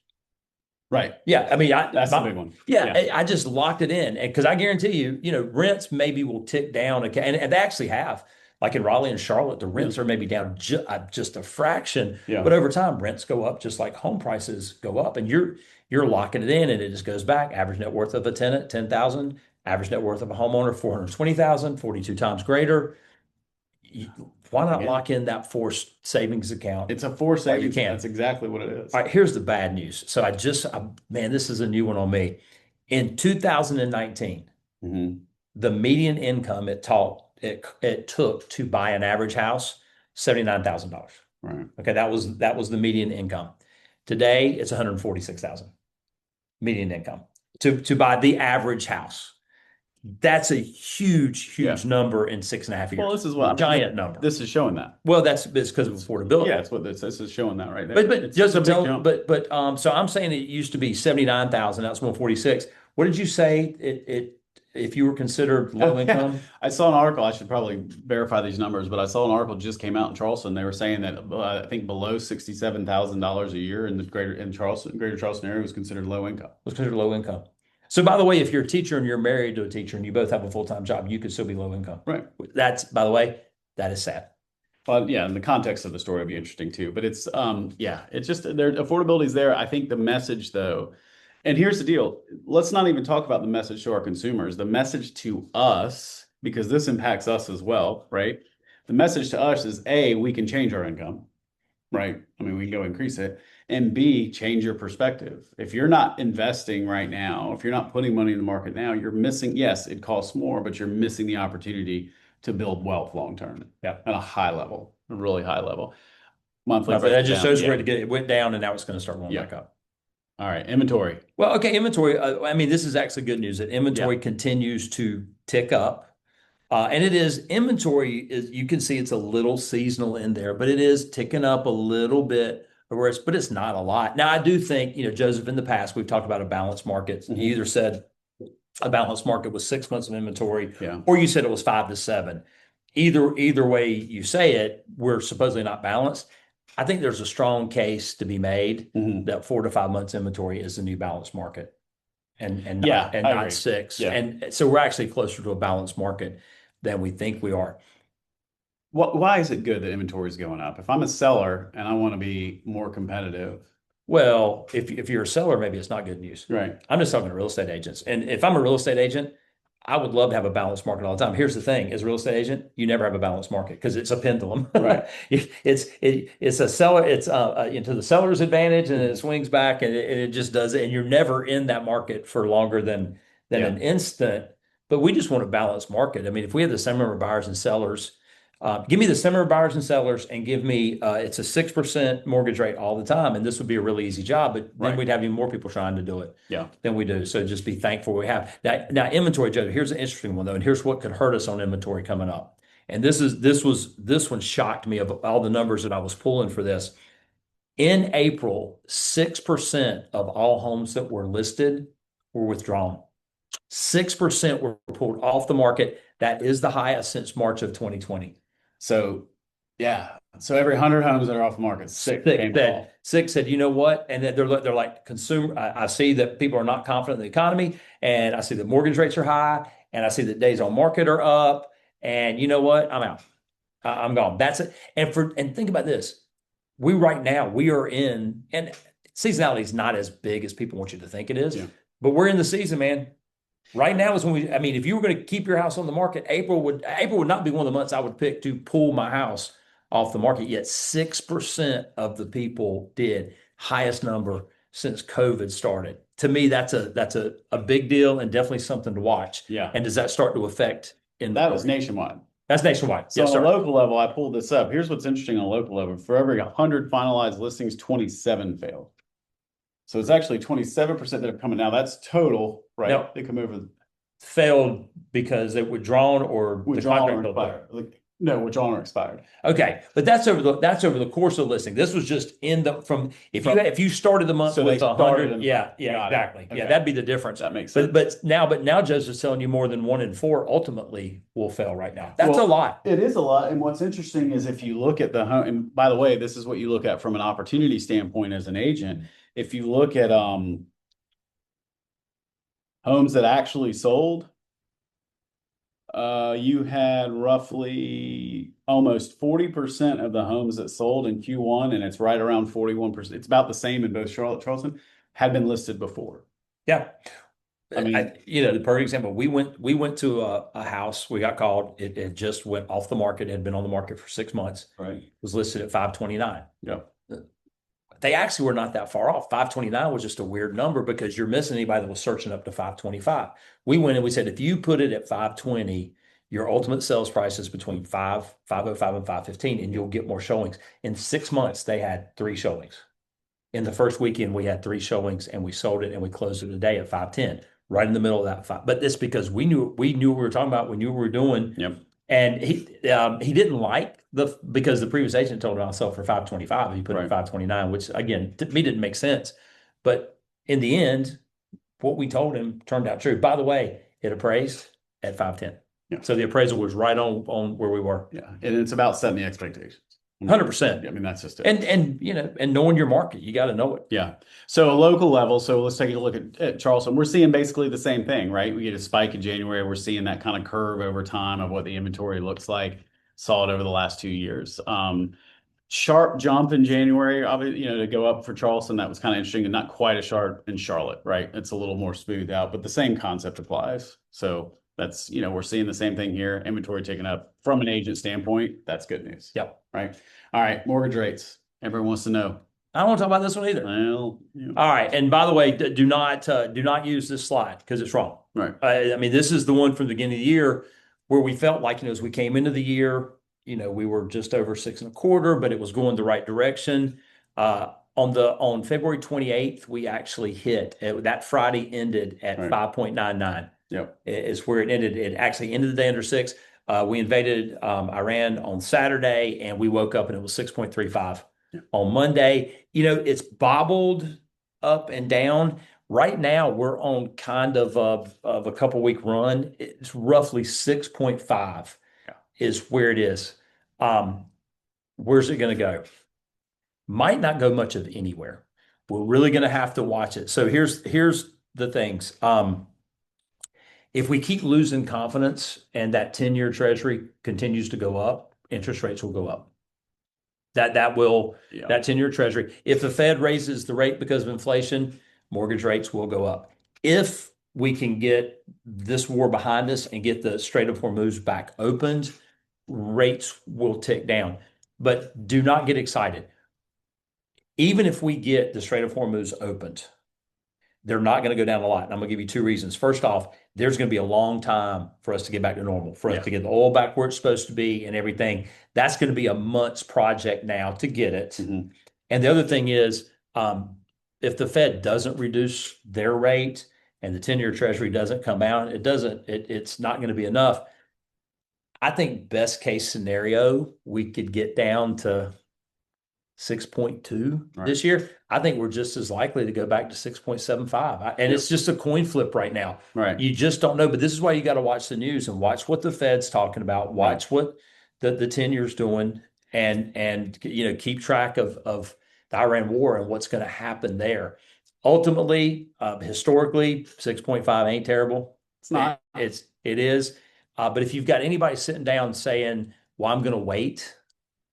Right. Yeah, I mean, That's the big one. Yeah, I just locked it in, and because I guarantee you, rents maybe will tick down, and they actually have. Like in Raleigh and Charlotte, the rents are maybe down just a fraction, Yeah. but over time, rents go up just like home prices go up, and you're locking it in, and it just goes back. Average net worth of a tenant, 10,000. Average net worth of a homeowner, 420,000, 42 times greater. Why not lock in that forced savings account? It's a forced while you savings. can? That's exactly what it is. All right, here's the bad news. So man, this is a new one on me. In 2019, Mhm. the median income it took to buy an average house, $79,000. Right. Okay, that was the median income. Today, it's 146,000 median income to buy the average house. That's a huge Yeah. number in 6.5 years. Well, this is what giant number. This is showing that. Well, it's because of affordability. Yeah, it's what this is showing that right there. But It's just a big tell, jump. but so I'm saying it used to be 79,000. That's 146. What did you say? If you were considered low income? I saw an article. I should probably verify these numbers, but I saw an article just came out in Charleston. They were saying that I think below $67,000 a year in the greater Charleston area was considered low income. Was considered low income. So by the way, if you're a teacher and you're married to a teacher and you both have a full-time job, you could still be low income. Right. That's, by the way, that is sad. But yeah, and the context of the story would be interesting too. But it's it's just their affordability is there. I think the message though, and here's the deal. Let's not even talk about the message to our consumers. The message to us, because this impacts us as well, right? The message to us is A, we can change our income, right? I mean, we can go increase it. And B, change your perspective. If you're not investing right now, if you're not putting money in the market now, you're missing, yes, it costs more, but you're missing the opportunity to build wealth long term. Yeah. At a high level, a really high level. Monthly. But that just shows yeah. where it went down and now it's going to start going back up. All right, inventory. Well, okay, inventory. I mean, this is actually good news that inventory continues to tick up. And inventory is, you can see it's a little seasonal in there, but it is ticking up a little bit, but it's not a lot. Now, I do think, Joseph, in the past, we've talked about a balanced market. Mhm. You either said a balanced market was 6 months of inventory, Yeah. or you said it was 5 to 7. Either way you say it, we're supposedly not balanced. I think there's a strong case to be made Mhm. that 4 to 5 months inventory is the new balanced market, and Yeah, I not agree. 6. Yeah. And so we're actually closer to a balanced market than we think we are. Why is it good that inventory is going up? If I'm a seller and I want to be more competitive, Well, if you're a seller, maybe it's not good news. right? I'm just talking to real estate agents. And if I'm a real estate agent, I would love to have a balanced market all the time. Here's the thing, as a real estate agent, you never have a balanced market because it's a pendulum. Right. It's a seller, it's into the seller's advantage, and it swings back, and it just does it. And you're never in that market for longer than an instant. But we just want a balanced market. I mean, if we had the same number of buyers and sellers, give me the same number of buyers and sellers, and give me it's a 6% mortgage rate all the time, and this would be a really easy job. But then Right. we'd have even more people trying to do it Yeah. than we do. So just be thankful we have. Now inventory, Joe, here's an interesting one though, and here's what could hurt us on inventory coming up. And this one shocked me of all the numbers that I was pulling for this. In April, 6% of all homes that were listed were withdrawn. 6% were pulled off the market. That is the highest since March of 2020. So yeah. So every 100 homes that are off the market, six Six came said, off. six said, you know what? And then they're like consumer. I see that people are not confident in the economy, and I see that mortgage rates are high, and I see that days on market are up. And you know what? I'm out. I'm gone. That's it. And think about this. We right now we are in, and seasonality is not as big as people want you to think it is, Yeah. but we're in the season, man. Right now is when I mean, if you were going to keep your house on the market, April would not be one of the months I would pick to pull my house off the market. Yet 6% of the people did, highest number since COVID started. To me, that's a big deal and definitely something to watch. Yeah. And does that start to affect in the That was market? nationwide. That's nationwide. So Yes, on a sir. local level, I pulled this up. Here's what's interesting on a local level. For every 100 finalized listings, 27 failed. So it's actually 27% that are coming. Now that's total, right? Now, They come over failed because they were drawn or the withdrawn or contract fell through. expired. Like, no, withdrawn or expired. Okay, but that's over the course of the listing. This was just in the from if you started the month So they with started 100, in, yeah, got it. exactly. Yeah, Okay. that'd be the difference. That makes sense. But now Judge is telling you more than 1 in 4 ultimately will fail right now. That's a Well, lot. it is a lot. And what's interesting is if you look at the home, and by the way, this is what you look at from an opportunity standpoint as an agent. If you look at homes that actually sold, you had roughly almost 40% of the homes that sold in Q1, and it's right around 41%. It's about the same in both Charlotte and Charleston, had been listed before. Yeah. I mean, The perfect example. We went to a house. We got called. It just went off the market. It had been on the market for 6 months. right. Was listed at 529. Yeah. They actually were not that far off. 529 was just a weird number because you're missing anybody that was searching up to 525. We went and we said, if you put it at 520, your ultimate sales price is between 505 and 515, and you'll get more showings. In 6 months, they had 3 showings. In the first weekend, we had 3 showings and we sold it and we closed it today at 510, right in the middle of that five. But it's because we knew what we were talking about. We knew what we were doing. Yep. And he didn't like because the previous agent told him I'll sell for 525. He put it at Right. 529, which again to me didn't make sense. But in the end, what we told him turned out true. By the way, it appraised at 510. Yeah. So the appraisal was right on where we were. Yeah. And it's about setting the expectations. 100%. I mean, that's just it. And knowing your market, you got to know it. Yeah. So a local level, so let's take a look at Charleston. We're seeing basically the same thing, right? We get a spike in January. We're seeing that kind of curve over time of what the inventory looks like. Saw it over the last 2 years. Sharp jump in January, obviously, to go up for Charleston. That was kind of interesting and not quite as sharp in Charlotte, right? It's a little more smoothed out, but the same concept applies. So that's, we're seeing the same thing here. Inventory taken up from an agent standpoint. That's good news. Yep. Right. All right. Mortgage rates. Everyone wants to know. I don't want to talk about this one either. Well, All right. And by the way, do not use this slide because it's wrong. right. I mean, this is the one from the beginning of the year where we felt like, as we came into the year, we were just over 6.25, but it was going the right direction. On February 28th, we actually hit that Friday ended at Right. 5.99. Yep. Is where it ended. It actually ended the day under 6. We invaded Iran on Saturday, and we woke up and it was 6.35 on Monday. It's bobbled up and down. Right now, we're on kind of a couple week run. It's roughly 6.5 is where it is. Where's it going to go? Might not go much of anywhere. We're really going to have to watch it. So here's the things. If we keep losing confidence and that 10-year treasury continues to go up, interest rates will go up. That 10-year treasury. If the Fed raises the rate because of inflation, mortgage rates will go up. If we can get this war behind us and get the Strait of Hormuz back opened, rates will tick down. But do not get excited. Even if we get the Strait of Hormuz opened, they're not going to go down a lot. And I'm going to give you 2 reasons. First off, there's going to be a long time for us to get back to normal, for us to get the oil back where it's supposed to be and everything. That's going to be a month's project now to get it. Mm-hmm. And the other thing is, if the Fed doesn't reduce their rate and the 10-year treasury doesn't come out, it's not going to be enough. I think best case scenario, we could get down to 6.2 this year. I think we're just as likely to go back to 6.75. And it's just a coin flip right now. Right. You just don't know. But this is why you got to watch the news and watch what the Fed's talking about. Watch what the 10 years doing, and keep track of the Iran war and what's going to happen there. Ultimately, historically, 6.5 ain't terrible. It's not. It is. But if you've got anybody sitting down saying, well, I'm going to wait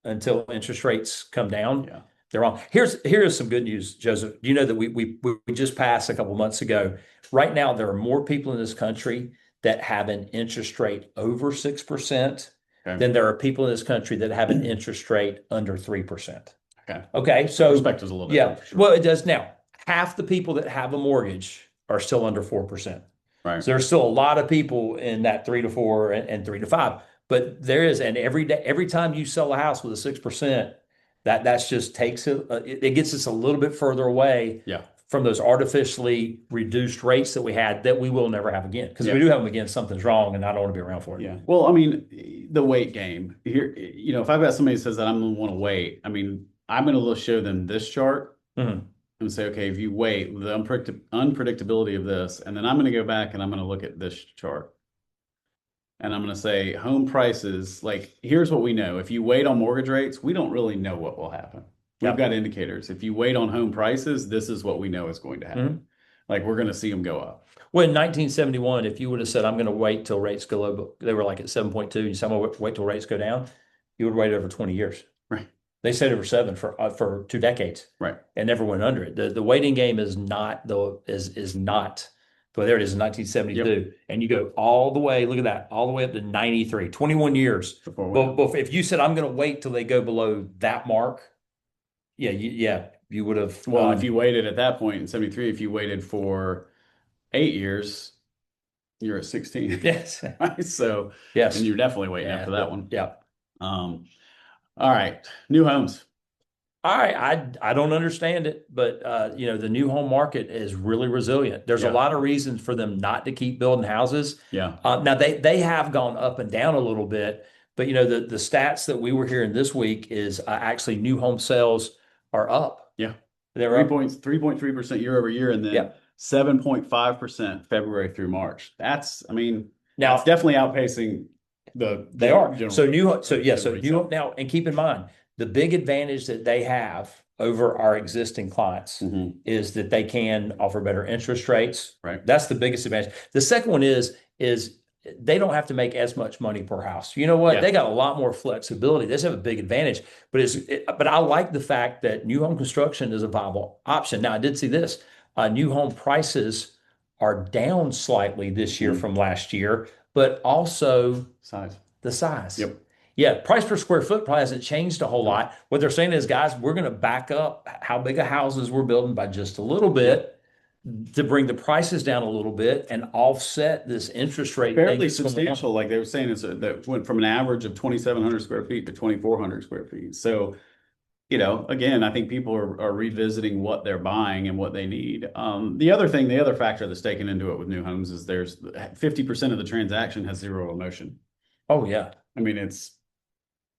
until interest rates come down, Yeah. they're wrong. Here's some good news, Joseph. You know that we just passed a couple months ago. Right now, there are more people in this country that have an interest rate over 6% Okay. than there are people in this country that have an interest rate under 3%. Okay. Okay. So perspective's a little yeah, different. Sure. well, it does now. Half the people that have a mortgage are still under 4%. Right. So there's still a lot of people in that 3 to 4 and 3 to 5. But there is, and every time you sell a house with a 6%, that's just takes it gets us a little bit further away Yeah. from those artificially reduced rates that we had that we will never have again. Because if Yeah. we do have them again, something's wrong, and I don't want to be around for it. Yeah. Well, I mean, the wait game here, if I've got somebody that says that I'm going to want to wait, I mean, I'm going to show them this chart Mhm. and say, okay, if you wait, the unpredictability of this, and then I'm going to go back and I'm going to look at this chart. And I'm going to say home prices, like, here's what we know. If you wait on mortgage rates, we don't really know what will happen. We've Yep. got indicators. If you wait on home prices, this is what we know is going to happen. Like, we're going to see them go up. Well, in 1971, if you would have said, I'm going to wait till rates go low, they were like at 7.2, and you said, I'm going to wait till rates go down, you would wait over 20 years. Right. They stayed over 7 for 2 decades. Right. And never went under it. The waiting game is not is not. Well, there it is in 1972. Yep. And you go all the way, look at that, all the way up to 93, 21 years. Before But if you said, I'm going to wait till they go below that mark, you would have. Well, if you waited at that point in 73, if you waited for 8 years, you're at 16. Yes. Right? So, Yes. and you're definitely waiting after that one. Yeah. All right. New homes. All right, I don't understand it, but the new home market is really resilient. There's a Yeah. lot of reasons for them not to keep building houses. Yeah. Now they have gone up and down a little bit, but the stats that we were hearing this week is actually new home sales are up. Yeah. They're up. 3.3% year over year, and then Yeah. 7.5% February through March. That's Now it's definitely outpacing the they are. general- So new retail. now, and keep in mind the big advantage that they have over our existing clients Mhm. is that they can offer better interest rates. Right. That's the biggest advantage. The second one is they don't have to make as much money per house. You know what? Yeah. They got a lot more flexibility. They just have a big advantage. But I like the fact that new home construction is a viable option. Now, I did see this. New home prices are down slightly this year Mhm. from last year, but also Size. the size. Yep. Yeah, price per square foot probably hasn't changed a whole lot. What they're saying is, guys, we're going to back up how big of houses we're building by just a little bit to bring the prices down a little bit and offset this interest rate thing Fairly that's going on. substantial. Like they were saying, that went from an average of 2,700 square feet to 2,400 square feet. So, again, I think people are revisiting what they're buying and what they need. The other factor that's taken into it with new homes is there's 50% of the transaction has zero emotion. Oh yeah, I mean, it's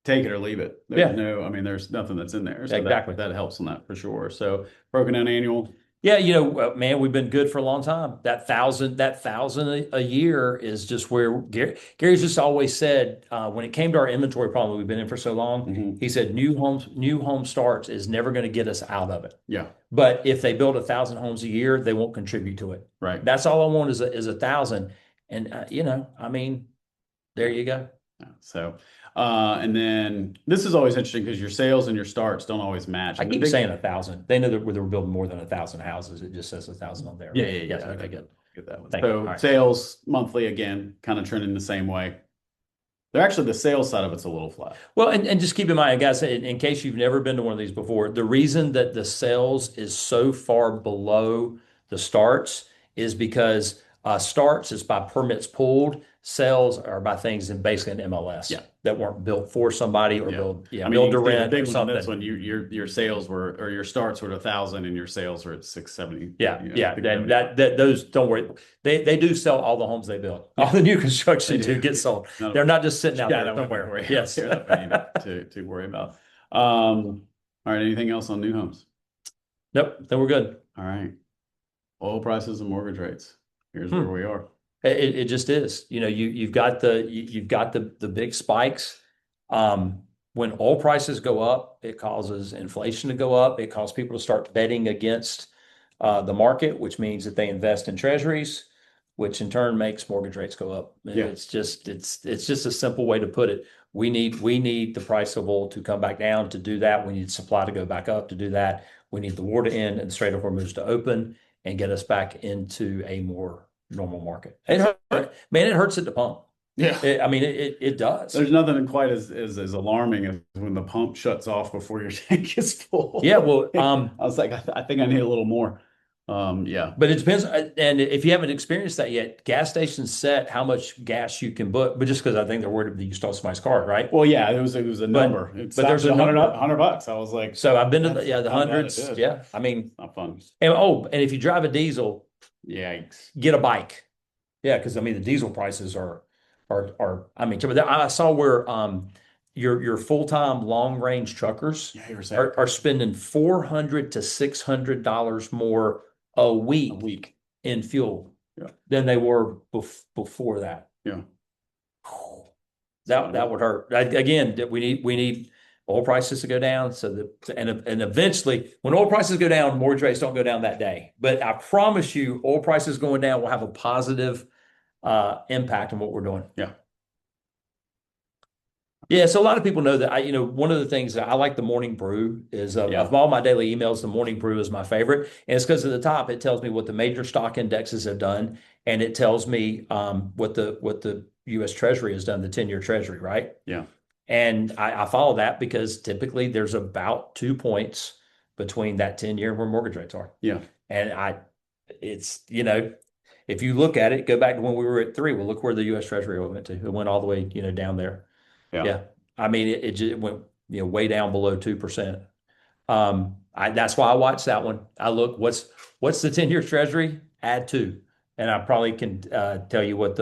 take it or leave it. There's nothing that's in there. So exactly. that helps on that for sure. So broken down annual. Yeah, man, we've been good for a long time. That thousand a year is just where Gary's just always said when it came to our inventory problem we've been in for so long, Mhm. he said new home starts is never going to get us out of it. Yeah. But if they build 1,000 homes a year, they won't contribute to it. Right. That's all I want is 1,000. And there you go. So, and then this is always interesting because your sales and your starts don't always match. I keep saying 1,000. They know that we're building more than 1,000 houses. It just says 1,000 on there. Yeah. Yes, Okay, okay, good. Get that one. Thank you. So All right. sales monthly again, kind of trending the same way. They're actually the sales side of it's a little flat. Well, and just keep in mind, guys, in case you've never been to one of these before, the reason that the sales is so far below the starts is because starts is by permits pulled, sales are by things in basically an MLS that weren't built for somebody or built to rent or something. That's when your sales were, or your starts were at 1,000 and your sales were at 670. Those, don't worry, they do sell all the homes they build. All the new construction do get sold. They're not just sitting out there somewhere. Yes, to worry about. All right, anything else on new homes? Nope, then we're good. All right, oil prices and mortgage rates. Here's where we are. It just is. You've got the big spikes When oil prices go up, it causes inflation to go up. It causes people to start betting against the market, which means that they invest in treasuries, which in turn makes mortgage rates go up. Yeah. It's just a simple way to put it. We need the price of oil to come back down. To do that, we need supply to go back up. To do that, we need the war to end and the Strait of Hormuz to open and get us back into a more normal market. Man, it hurts at the pump. Yeah. I mean, it does. There's nothing quite as alarming as when the pump shuts off before your tank is full. Yeah, well, I was like, I think I need a little more. Yeah. but it depends. And if you haven't experienced that yet, gas stations set how much gas you can put, but just because I think they're worried that you stole somebody's car, right? Well, yeah, it was a number. But there's a number. $100. I was like, So I've been to that's the not bad, hundreds. it is. Yeah, I mean, Not fun. and if you drive a diesel, Yikes. get a bike. Yeah, because I mean the diesel prices are I mean, I saw where your full-time long range truckers Yeah, you were saying are spending $400 to $600 more a a week week. in fuel Yeah. than they were before that. Yeah. That would hurt. Again, we need oil prices to go down so that and eventually when oil prices go down, mortgage rates don't go down that day. But I promise you, oil prices going down will have a positive impact on what we're doing. Yeah. Yeah, so a lot of people know that one of the things that I like the morning brew is Yeah. of all my daily emails, the morning brew is my favorite. And it's because at the top it tells me what the major stock indexes have done, and it tells me what the U.S. Treasury has done, the 10-year Treasury, right? Yeah. And I follow that because typically there's about 2 points between that 10-year and where mortgage rates are. Yeah. And it's if you look at it, go back to when we were at 3. Well, look where the U.S. Treasury went to. It went all the way down there. Yeah. Yeah. I mean, it just went way down below 2%. That's why I watched that one. I look, what's the 10-year Treasury? Add 2, and I probably can tell you what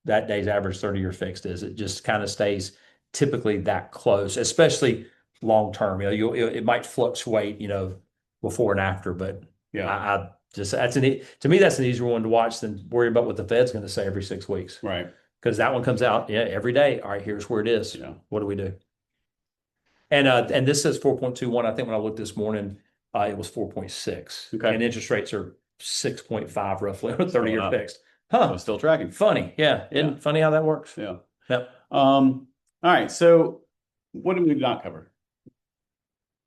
that day's average 30-year fixed is. It just kind of stays typically that close, especially long term. It might fluctuate, before and after, but Yeah. I just to me that's an easier one to watch than worry about what the Fed's going to say every 6 weeks. Right. Because that one comes out every day. All right, here's where it is. Yeah. What do we do? And this says 4.21. I think when I looked this morning, it was 4.6. Okay. And interest rates are 6.5 roughly on a 30-year up. fixed. I Huh. was still tracking. Funny. Yeah. Isn't it funny how that works? Yeah. Yep. All right. So what did we not cover?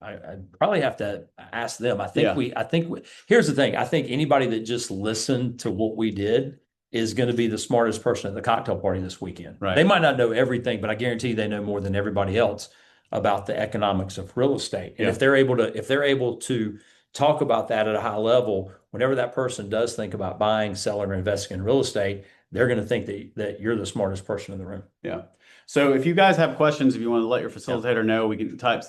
I probably have to ask them. Yeah. Here's the thing. I think anybody that just listened to what we did is going to be the smartest person at the cocktail party this weekend. Right. They might not know everything, but I guarantee they know more than everybody else about the economics of real estate. And Yeah. if they're able to talk about that at a high level, whenever that person does think about buying, selling, or investing in real estate, they're going to think that you're the smartest person in the room. Yeah. So if you guys have questions, if you want to let your facilitator know, we can type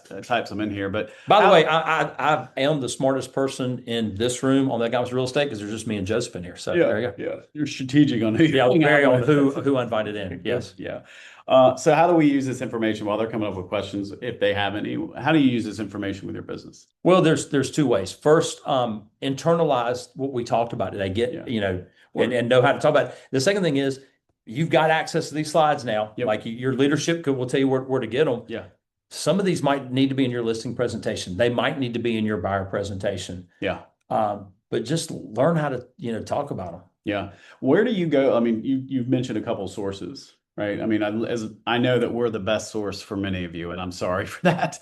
some in here. But by the way, I am the smartest person in this room on that Economics Real Estate because there's just me and Joseph in here. So yeah, there you go. Yeah. You're strategic on who. Yeah, very on who I invited in. Yes. Yeah. So how do we use this information while they're coming up with questions, if they have any? How do you use this information with your business? Well, there's 2 ways. First, internalize what we talked about today. Get and know how to talk about it. The second thing is you've got access to these slides now. Yep. Like your leadership will tell you where to get them. Yeah. Some of these might need to be in your listing presentation. They might need to be in your buyer presentation. Yeah. But just learn how to talk about them. Yeah. Where do you go? I mean, you've mentioned a couple of sources, right? I mean, I know that we're the best source for many of you, and I'm sorry for that.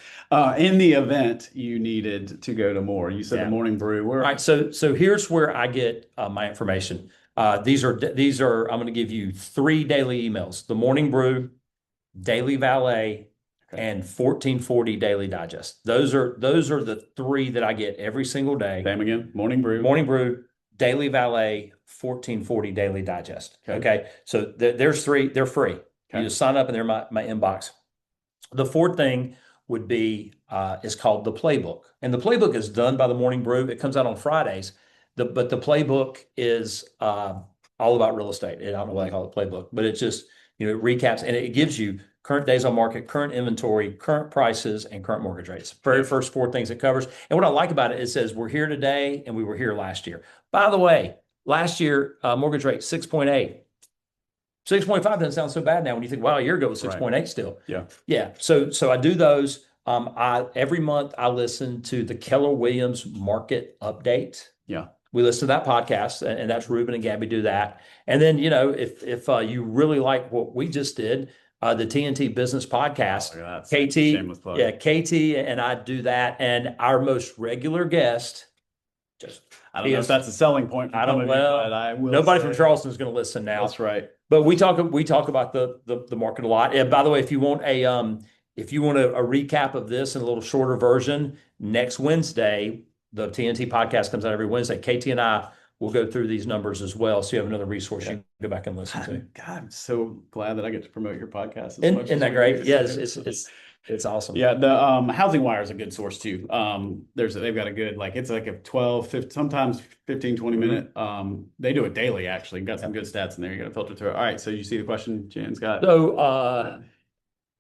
In the event you needed to go to more, you said the morning brew. All right. So here's where I get my information. These are I'm going to give you 3 daily emails: the morning brew, daily valet, and 1440 daily digest. Those are the 3 that I get every single day. Same again. Morning brew, daily valet, 1440 daily digest. Okay. So there's 3. They're free. Okay. You just sign up and they're my inbox. The 4th thing would be is called the playbook, and the playbook is done by the morning brew. It comes out on Fridays. But the playbook is all about real estate. I don't know why I call it playbook, but it just it recaps and it gives you current days on market, current inventory, current prices, and current mortgage rates. Very first 4 things it covers. And what I like about it, it says we're here today and we were here last year. By the way, last year mortgage rate 6.8. 6.5 doesn't sound so bad now when you think, wow, a year ago it was 6.8 still. Yeah. Yeah. So I do those. I every month I listen to the Keller Williams Market Update. Yeah. We listen to that podcast, and that's Ruben and Gabby do that. And then, if you really like what we just did, the TNT Business Podcast, KT, shameless plug. yeah, KT and I do that. And our most regular guest, just I don't know if that's a selling point for I don't but I will nobody say, from Charleston is going to listen now. That's right. But we talk about the market a lot. And by the way, if you want a recap of this in a little shorter version, next Wednesday, the TNT podcast comes out every Wednesday. KT and I will go through these numbers as well. So you have another resource you can go back and listen to. God, I'm so glad that I get to promote your podcast. Isn't that great? Yeah, it's awesome. Yeah, the Housing Wire is a good source too. They've got a good, it's like a 12, 15, sometimes 15, 20 minute. They do it daily actually. Got some good stats in there. You got to filter through it. All right, so you see the question Jan's got. So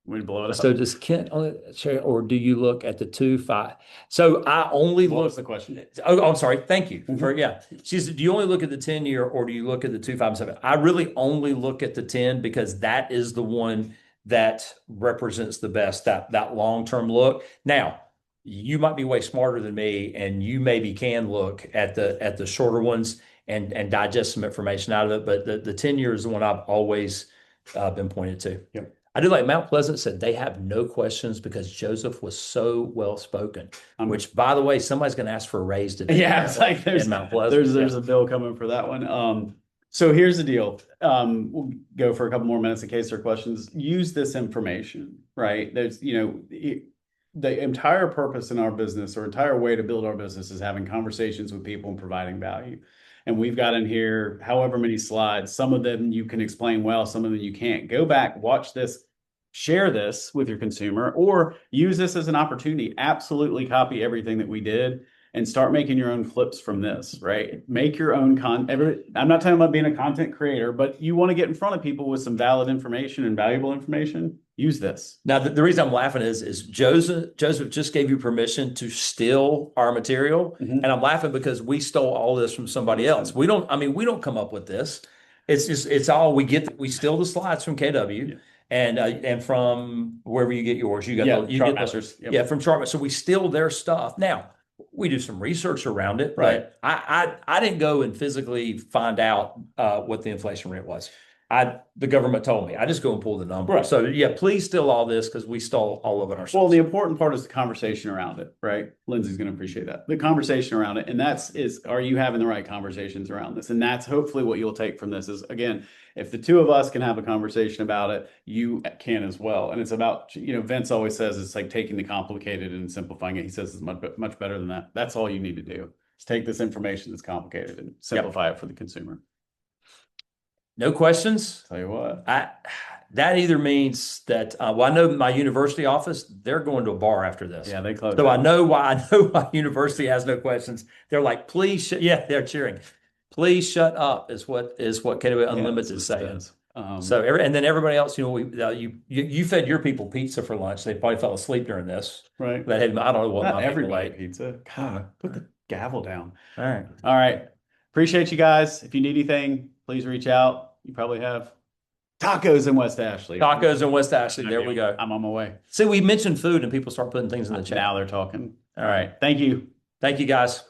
we blow it up. So does Kent only share, or do you look at the 2.5? So I only What look. was the question? Oh, I'm sorry. Thank you for She said, do you only look at the 10-year or do you look at the 2.57? I really only look at the 10 because that is the one that represents the best, that long-term look. Now, you might be way smarter than me, and you maybe can look at the shorter ones and digest some information out of it. But the 10-year is the one I've always been pointed to. Yep. I do like Mount Pleasant said they have no questions because Joseph was so well spoken. Which, by the way, somebody's going to ask for a raise today. Yeah, it's like there's Mount Pleasant. There's a bill coming for that one. So here's the deal. We'll go for a couple more minutes in case there are questions. Use this information, right? There's, the entire purpose in our business or entire way to build our business is having conversations with people and providing value. And we've got in here however many slides. Some of them you can explain well, some of them you can't. Go back, watch this, share this with your consumer, or use this as an opportunity. Absolutely copy everything that we did and start making your own clips from this, right? Make your own content. I'm not talking about being a content creator, but you want to get in front of people with some valid information and valuable information. Use this. Now, the reason I'm laughing is Joseph just gave you permission to steal our material. And I'm laughing because we stole all this from somebody else. We don't come up with this. It's all we get. We steal the slides from KW and from wherever you get yours. You got Chartmasters. Yeah, from Chartmasters. So we steal their stuff. Now, we do some research around it, right? But I didn't go and physically find out what the inflation rate was. The government told me. I just go and pull the number. Right. So yeah, please steal all this because we stole all of it ourselves. Well, the important part is the conversation around it, right? Lindsay's going to appreciate that. The conversation around it. And are you having the right conversations around this? And that's hopefully what you'll take from this is, again, if the two of us can have a conversation about it, you can as well. And it's about, Vince always says it's like taking the complicated and simplifying it. He says it's much better than that. That's all you need to do is take this information that's complicated and simplify it for the consumer. No questions? Tell you what. That either means that I know my university office, they're going to a bar after this. Yeah, they close. So I know why university has no questions. They're like, please, they're cheering. Please shut up is what KWRI Unlimited is saying. And then everybody else, you fed your people pizza for lunch. They probably fell asleep during this. Right. I don't know what Not my everybody pizza. God, put the gavel down. All right. Appreciate you guys. If you need anything, please reach out. You probably have tacos in West Ashley. There we go. I'm on my way. See, we mentioned food and people start putting things in the chat. Now they're talking. All right. Thank you. Thank you, guys.